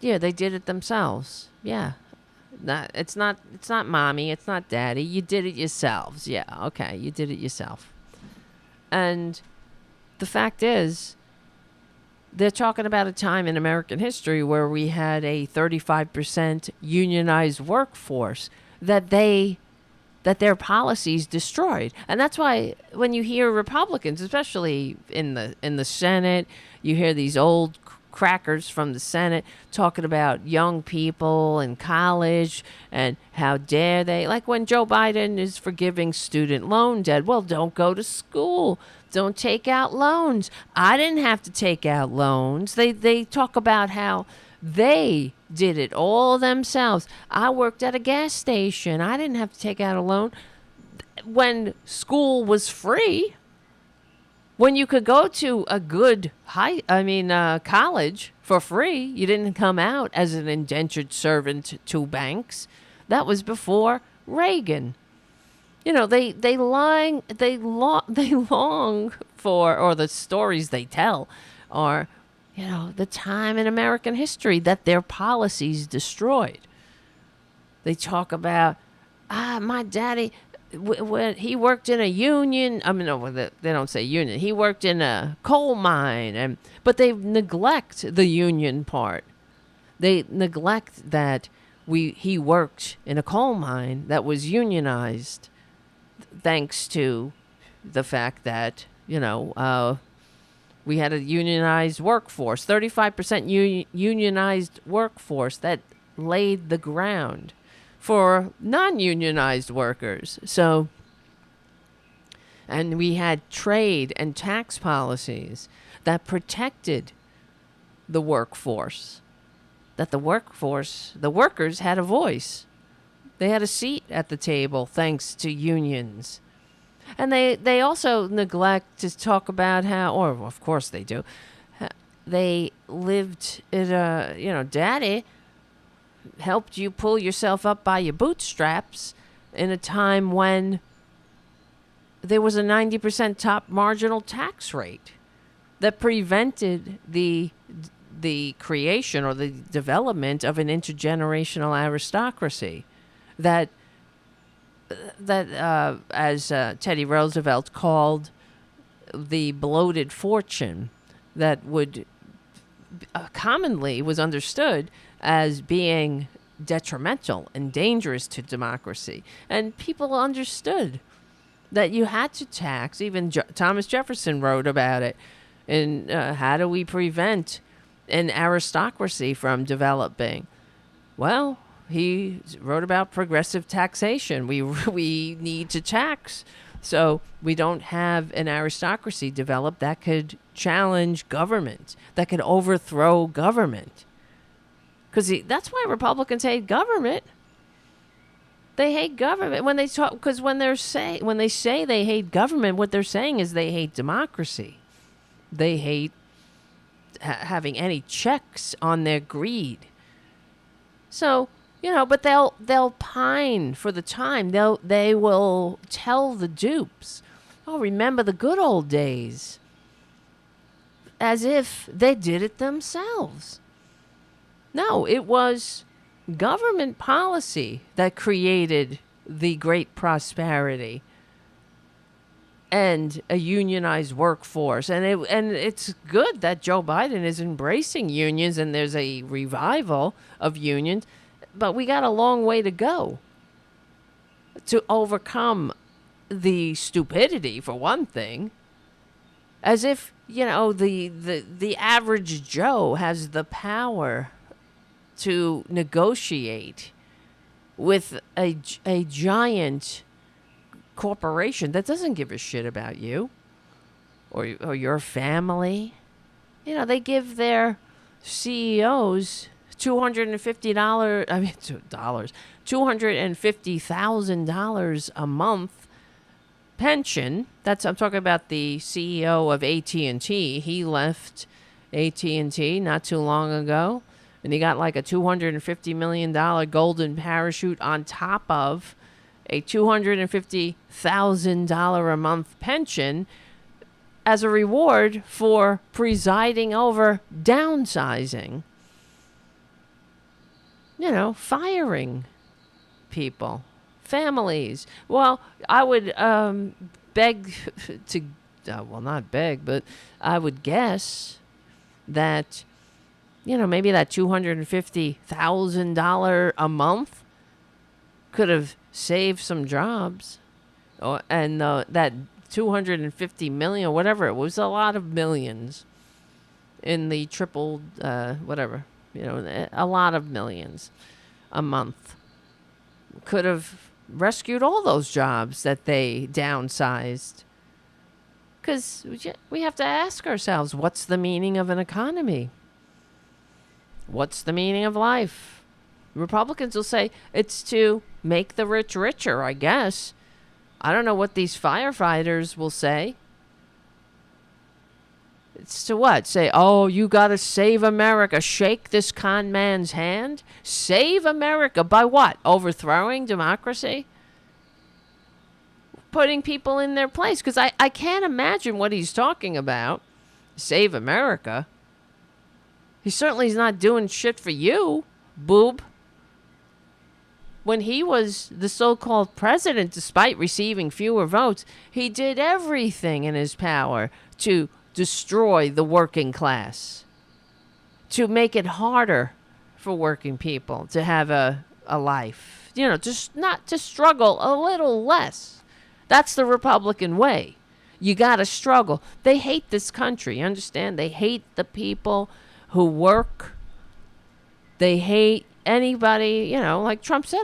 B: they did it themselves. Yeah. It's not mommy, it's not daddy. You did it yourselves. Yeah, okay, you did it yourself. And the fact is, they're talking about a time in American history where we had a 35% unionized workforce that their policies destroyed. And that's why when you hear Republicans, especially in the Senate, you hear these old crackers from the Senate talking about young people in college and how dare they. Like when Joe Biden is forgiving student loan debt. Well, don't go to school. Don't take out loans. I didn't have to take out loans. They talk about how they did it all themselves. I worked at a gas station. I didn't have to take out a loan. When school was free, when you could go to a good college for free, you didn't come out as an indentured servant to banks. That was before Reagan. You know, they long for, or the stories they tell are, you know, the time in American history that their policies destroyed. They talk about, my daddy, when he worked in a union. I mean, no, they don't say union. He worked in a coal mine, but they neglect the union part. They neglect that he worked in a coal mine that was unionized, thanks to the fact that, you know, we had a unionized workforce, 35% unionized workforce that laid the ground for non-unionized workers. So, and we had trade and tax policies that protected the workforce, that the workers had a voice. They had a seat at the table thanks to unions. And they also neglect to talk about how, or of course they do, they lived in a, you know, daddy helped you pull yourself up by your bootstraps in a time when there was a 90% top marginal tax rate that prevented the creation or the development of an intergenerational aristocracy that as Teddy Roosevelt called the bloated fortune, that would commonly was understood as being detrimental and dangerous to democracy. And people understood that you had to tax. Even Thomas Jefferson wrote about it. And how do we prevent an aristocracy from developing? Well, he wrote about progressive taxation. We need to tax so we don't have an aristocracy develop that could challenge government, that could overthrow government. Because that's why Republicans hate government. They hate government when they talk. Because when they say they hate government, what they're saying is they hate democracy. They hate having any checks on their greed. So, you know, but they'll pine for the time. They will tell the dupes, "Oh, remember the good old days," as if they did it themselves. No, it was government policy that created the great prosperity and a unionized workforce. And it's good that Joe Biden is embracing unions and there's a revival of unions, but we got a long way to go to overcome the stupidity, for one thing. As if, you know, the average Joe has the power to negotiate with a giant corporation that doesn't give a shit about you or your family. You know, they give their CEOs $250,000 a month pension. I'm talking about the CEO of AT&T. He left AT&T not too long ago. And he got like a $250 million golden parachute on top of a $250,000 a month pension as a reward for presiding over downsizing. You know, firing people, families. Well, I would beg to, well, not beg, but I would guess that, you know, maybe that $250,000 a month could have saved some jobs, and that $250 million, or whatever, it was a lot of millions. in the triple, whatever, a lot of millions a month. Could have rescued all those jobs that they downsized. Because we have to ask ourselves, what's the meaning of an economy? What's the meaning of life? Republicans will say it's to make the rich richer, I guess. I don't know what these firefighters will say. It's to what? Say, oh, you got to save America. Shake this con man's hand? Save America by what? Overthrowing democracy? Putting people in their place? Because I can't imagine what he's talking about. Save America. He certainly is not doing shit for you, boob. When he was the so-called president, despite receiving fewer votes, he did everything in his power to destroy the working class, to make it harder for working people to have a life, just not to struggle a little less. That's the Republican way. You got to struggle. They hate this country, understand? They hate the people who work. They hate anybody, like Trump said,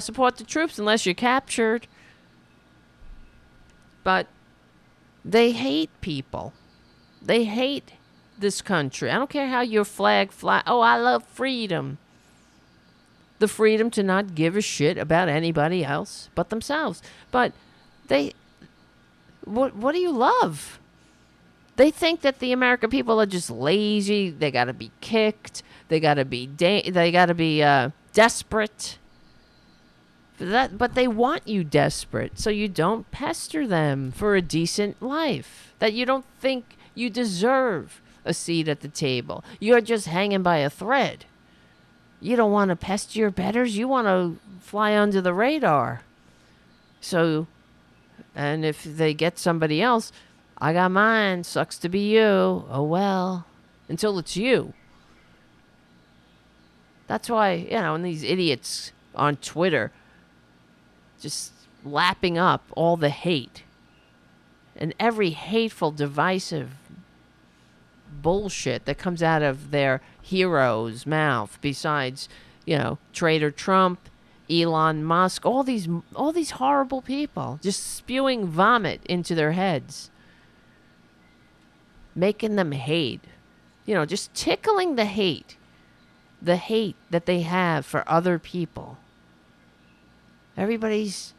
B: support the troops unless you're captured. But they hate people. They hate this country. I don't care how your flag fly. Oh, I love freedom. The freedom to not give a shit about anybody else but themselves. But what do you love? They think that the American people are just lazy. They got to be kicked. They got to be desperate. But they want you desperate, so you don't pester them for a decent life. That you don't think you deserve a seat at the table. You're just hanging by a thread. You don't want to pester your betters. You want to fly under the radar. So, and if they get somebody else, I got mine. Sucks to be you. Oh, well. Until it's you. That's why, and these idiots on Twitter just lapping up all the hate and every hateful, divisive bullshit that comes out of their hero's mouth besides, Trader Trump, Elon Musk, all these horrible people just spewing vomit into their heads. Making them hate. Just tickling the hate that they have for other people. Everybody's,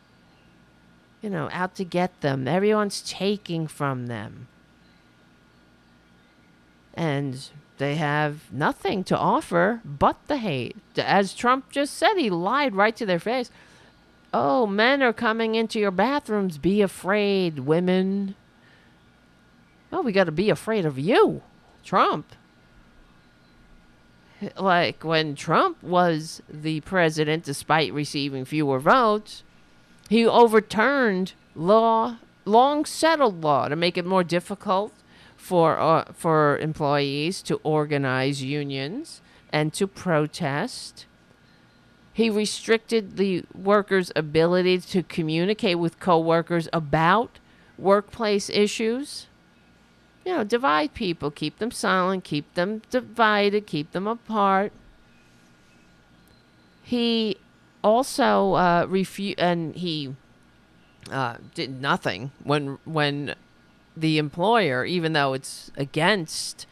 B: out to get them. Everyone's taking from them. And they have nothing to offer but the hate. As Trump just said, he lied right to their face. Oh, men are coming into your bathrooms. Be afraid, women. Oh, we got to be afraid of you, Trump. Like when Trump was the president, despite receiving fewer votes, he overturned long settled law to make it more difficult for employees to organize unions and to protest. He restricted the workers' ability to communicate with coworkers about workplace issues. Divide people, keep them silent, keep them divided, keep them apart. He also did nothing when the employer, even though it's against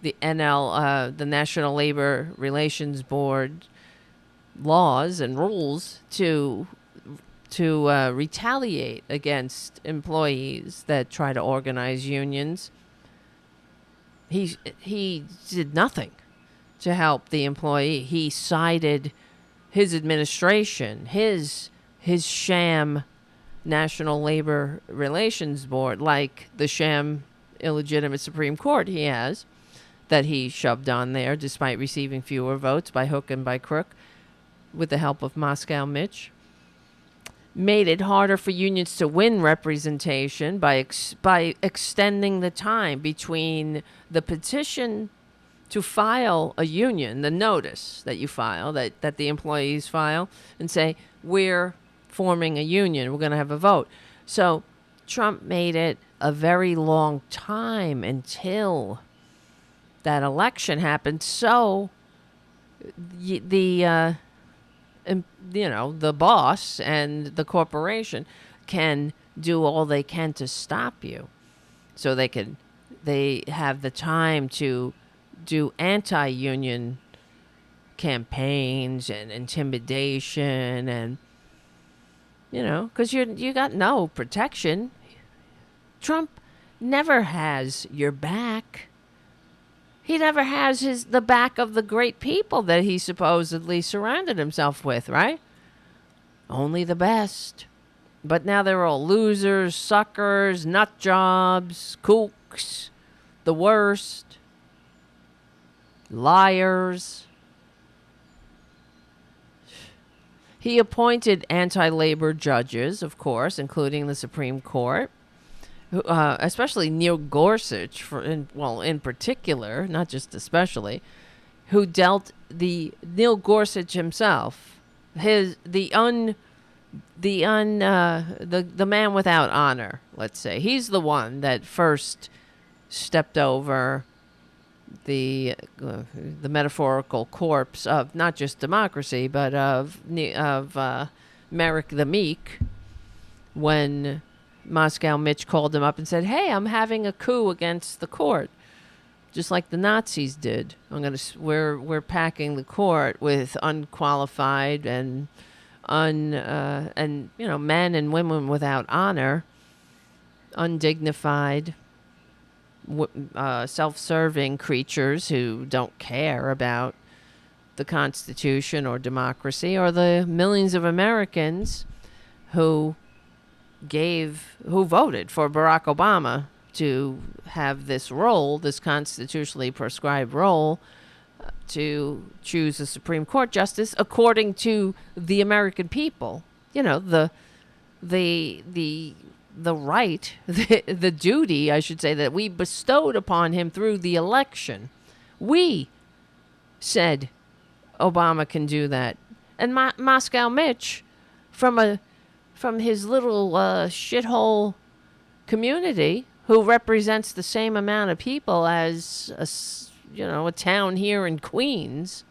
B: the the National Labor Relations Board laws and rules to retaliate against employees that try to organize unions. He did nothing to help the employee. He sided his administration, his sham National Labor Relations Board, like the sham illegitimate Supreme Court he has, that he shoved on there despite receiving fewer votes by hook and by crook with the help of Moscow Mitch. Made it harder for unions to win representation by extending the time between the petition to file a union, the notice that you file, that the employees file, and say, we're forming a union, we're going to have a vote. So Trump made it a very long time until that election happened so the boss and the corporation can do all they can to stop you. So they have the time to do anti-union campaigns and intimidation, and because you got no protection. Trump never has your back. He never has the back of the great people that he supposedly surrounded himself with, right? Only the best. But now they're all losers, suckers, nut jobs, kooks, the worst, liars. He appointed anti-labor judges, of course, including the Supreme Court, especially Neil Gorsuch, in particular, not just especially, who dealt Neil Gorsuch himself, the man without honor, let's say. He's the one that first stepped over the metaphorical corpse of not just democracy, but of Merrick the Meek, when Moscow Mitch called him up and said, "Hey, I'm having a coup against the court, just like the Nazis did. We're packing the court with unqualified and men and women without honor, undignified, self-serving creatures who don't care about the Constitution or democracy or the millions of Americans who voted for Barack Obama to have this role, this constitutionally prescribed role, to choose a Supreme Court justice according to the American people. The right, the duty, I should say, that we bestowed upon him through the election. We said Obama can do that. And Moscow Mitch, from his little shithole community, who represents the same amount of people as a town here in Queens,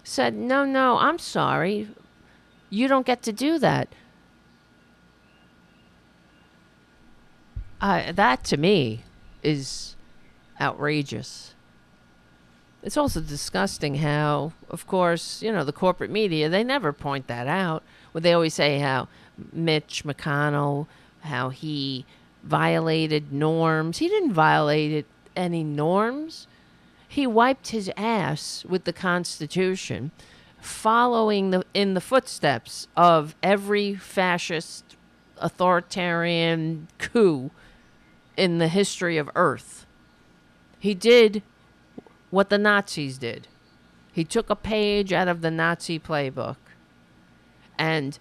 B: said, no, I'm sorry. You don't get to do that. That, to me, is outrageous. It's also disgusting how, of course, the corporate media, they never point that out. Well, they always say how Mitch McConnell, how he violated norms. He didn't violate any norms. He wiped his ass with the Constitution, following in the footsteps of every fascist, authoritarian coup in the history of Earth. He did what the Nazis did. He took a page out of the Nazi playbook. And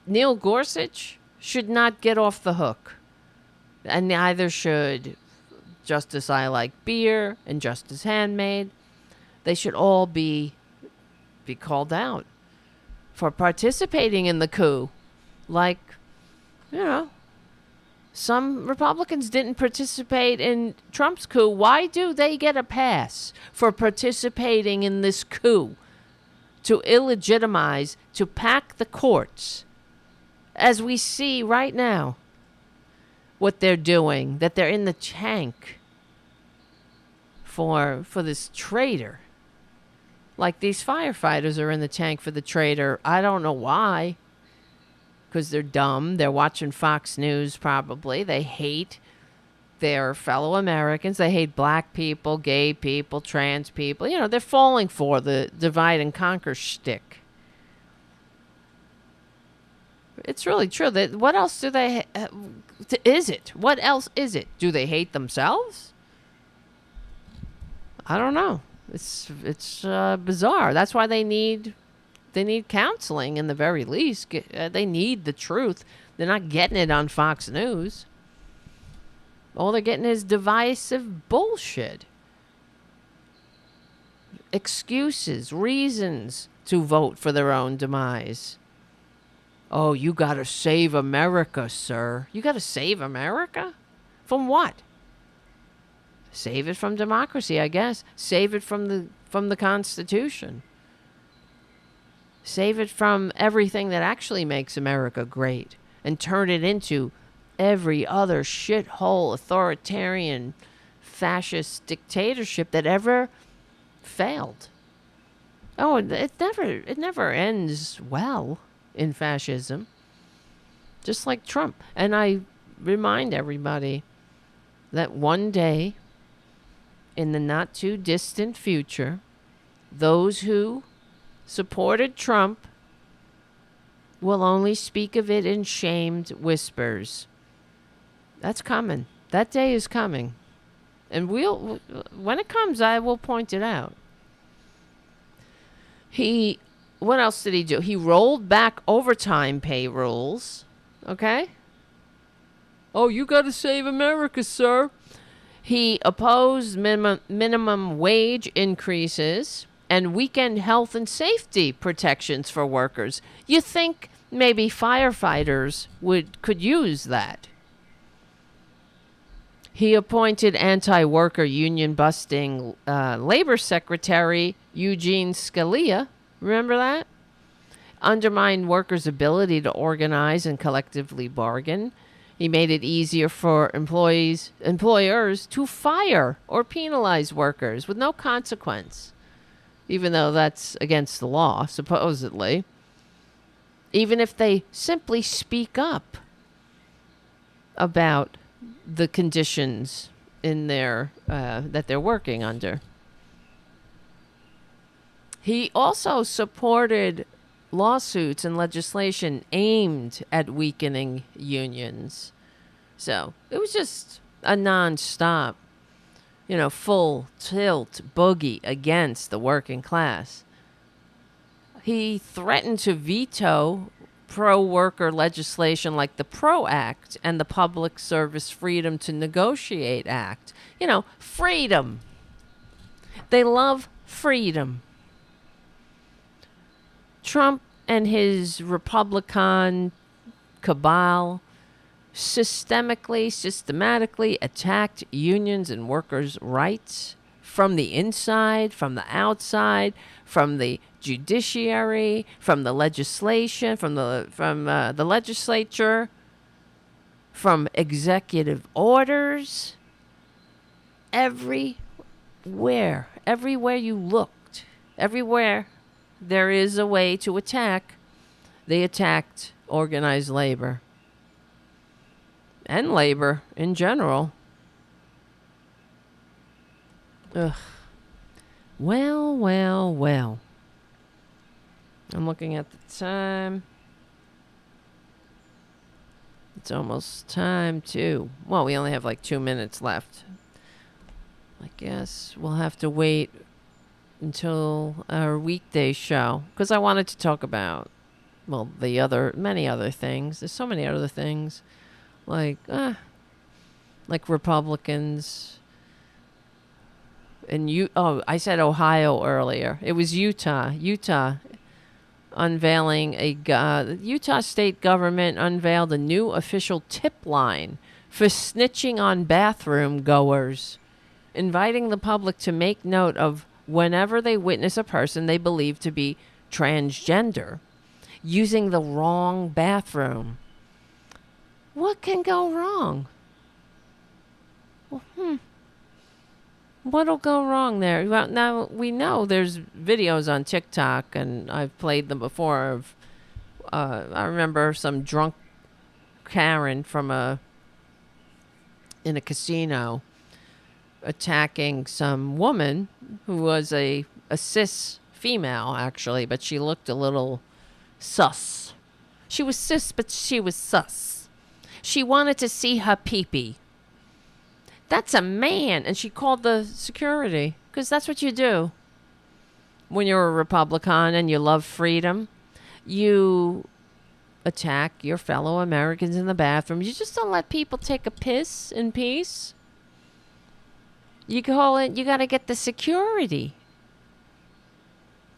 B: Neil Gorsuch should not get off the hook. And neither should Justice I Like Beer and Justice Handmaid. They should all be called out for participating in the coup. Like, some Republicans didn't participate in Trump's coup. Why do they get a pass for participating in this coup? To illegitimize, to pack the courts, as we see right now what they're doing, that they're in the tank for this traitor. Like these firefighters are in the tank for the traitor. I don't know why. Because they're dumb. They're watching Fox News probably. They hate their fellow Americans. They hate black people, gay people, trans people. They're falling for the divide and conquer shtick. It's really true. What else do they... is it? What else is it? Do they hate themselves? I don't know. It's bizarre. That's why they need counseling, in the very least. They need the truth. They're not getting it on Fox News. All they're getting is divisive bullshit. Excuses, reasons to vote for their own demise. Oh, you gotta save America, sir. You gotta save America? From what? Save it from democracy, I guess. Save it from the Constitution. Save it from everything that actually makes America great and turn it into every other shithole authoritarian fascist dictatorship that ever failed. Oh, it never ends well in fascism. Just like Trump. And I remind everybody that one day in the not too distant future, those who supported Trump will only speak of it in shamed whispers. That's coming. That day is coming. And when it comes, I will point it out. What else did he do? He rolled back overtime pay rules. Okay? Oh, you got to save America, sir. He opposed minimum wage increases and weekend health and safety protections for workers. You think maybe firefighters could use that. He appointed anti-worker union-busting labor secretary Eugene Scalia. Remember that? Undermined workers' ability to organize and collectively bargain. He made it easier for employers to fire or penalize workers with no consequence, even though that's against the law, supposedly. Even if they simply speak up about the conditions in their that they're working under. He also supported lawsuits and legislation aimed at weakening unions. So it was just a non-stop, full tilt boogie against the working class. He threatened to veto pro-worker legislation like the PRO Act and the Public Service Freedom to Negotiate Act. Freedom. They love freedom. Trump and his Republican cabal systematically attacked unions and workers' rights from the inside, from the outside, from the judiciary, from the legislation, from the legislature, from executive orders. Everywhere you looked, everywhere there is a way to attack, they attacked organized labor and labor in general. Ugh. Well. I'm looking at the time. It's almost time to... Well, we only have like 2 minutes left. I guess we'll have to wait until our weekday show, because I wanted to talk about, many other things. There's so many other things, like Republicans. And I said Ohio earlier. It was Utah. Unveiling Utah state government unveiled a new official tip line for snitching on bathroom goers, inviting the public to make note of whenever they witness a person they believe to be transgender using the wrong bathroom. What can go wrong? What'll go wrong there? Well, now we know there's videos on TikTok, and I've played them before. Of I remember some drunk Karen in a casino attacking some woman who was a cis female, actually, but she looked a little sus. She was cis, but she was sus. She wanted to see her pee-pee. That's a man. And she called the security, because that's what you do when you're a Republican and you love freedom. You attack your fellow Americans in the bathroom. You just don't let people take a piss in peace. You call it, you got to get the security.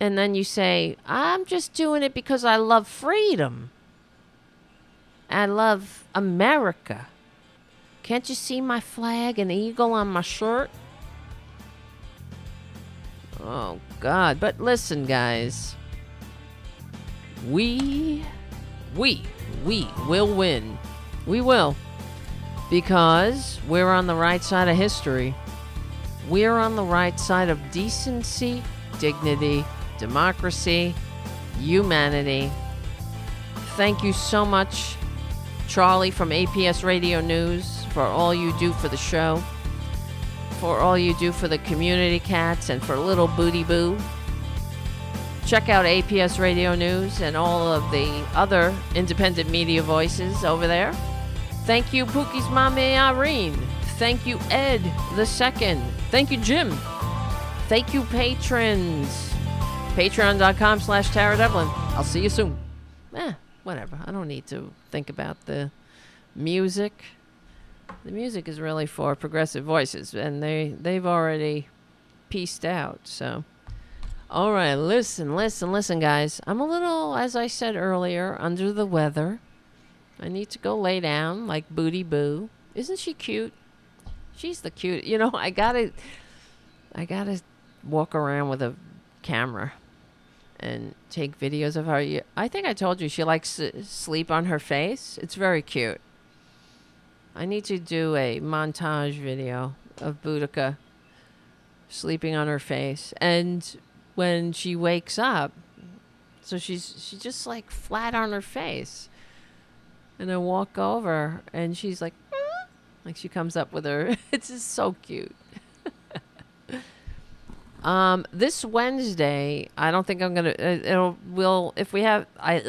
B: And then you say, I'm just doing it because I love freedom. I love America. Can't you see my flag, an eagle on my shirt? Oh, God. But listen, guys. We will win. We will. Because we're on the right side of history. We're on the right side of decency, dignity, democracy, humanity. Thank you so much, Charlie from APS Radio News, for all you do for the show, for all you do for the community cats, and for little Booty Boo. Check out APS Radio News and all of the other independent media voices over there. Thank you, Pookie's mommy, Irene. Thank you, Ed the Second. Thank you, Jim. Thank you, patrons. Patreon.com/Tara Devlin. I'll see you soon. Whatever. I don't need to think about the music. The music is really for progressive voices, and they've already pieced out, so. All right, listen, guys. I'm a little, as I said earlier, under the weather. I need to go lay down like Booty Boo. Isn't she cute? She's the cute. You know, I gotta walk around with a camera and take videos of her. I think I told you she likes to sleep on her face. It's very cute. I need to do a montage video of Boudica sleeping on her face. And when she wakes up, so she's just like flat on her face. And I walk over and she's like she comes up with her. It's just so cute. This Wednesday, I don't think I'm gonna. If we have, I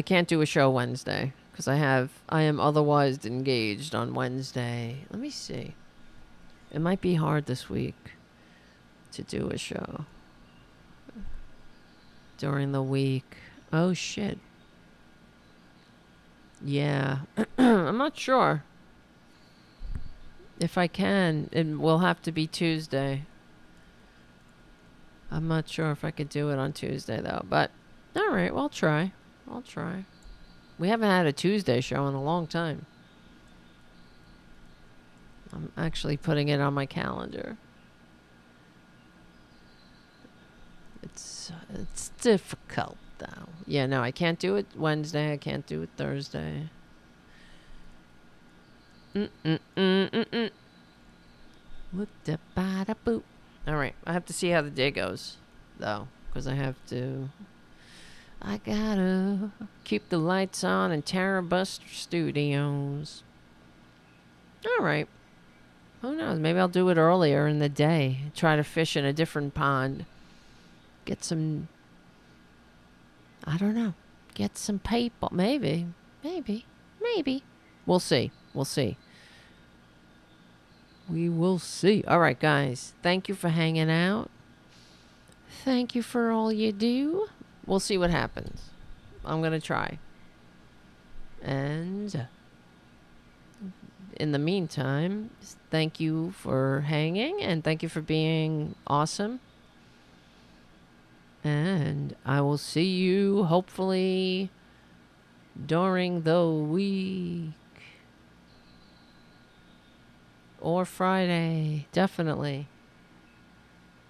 B: can't do a show Wednesday because I am otherwise engaged on Wednesday. Let me see. It might be hard this week to do a show during the week. Oh shit. Yeah, I'm not sure if I can. It will have to be Tuesday. I'm not sure if I could do it on Tuesday, though. But, all right, well, I'll try. We haven't had a Tuesday show in a long time. I'm actually putting it on my calendar. It's difficult, though. Yeah, no, I can't do it Wednesday. I can't do it Thursday. What-da-ba-da-boo. All right, I have to see how the day goes, though, because I gotta keep the lights on in Tarabuster Studios. All right. Who knows? Maybe I'll do it earlier in the day. Try to fish in a different pond. Get some, I don't know, get some people. Maybe. We'll see. We will see. All right, guys. Thank you for hanging out. Thank you for all you do. We'll see what happens. I'm going to try. And in the meantime, thank you for hanging and thank you for being awesome. And I will see you hopefully during the week. Or Friday, definitely.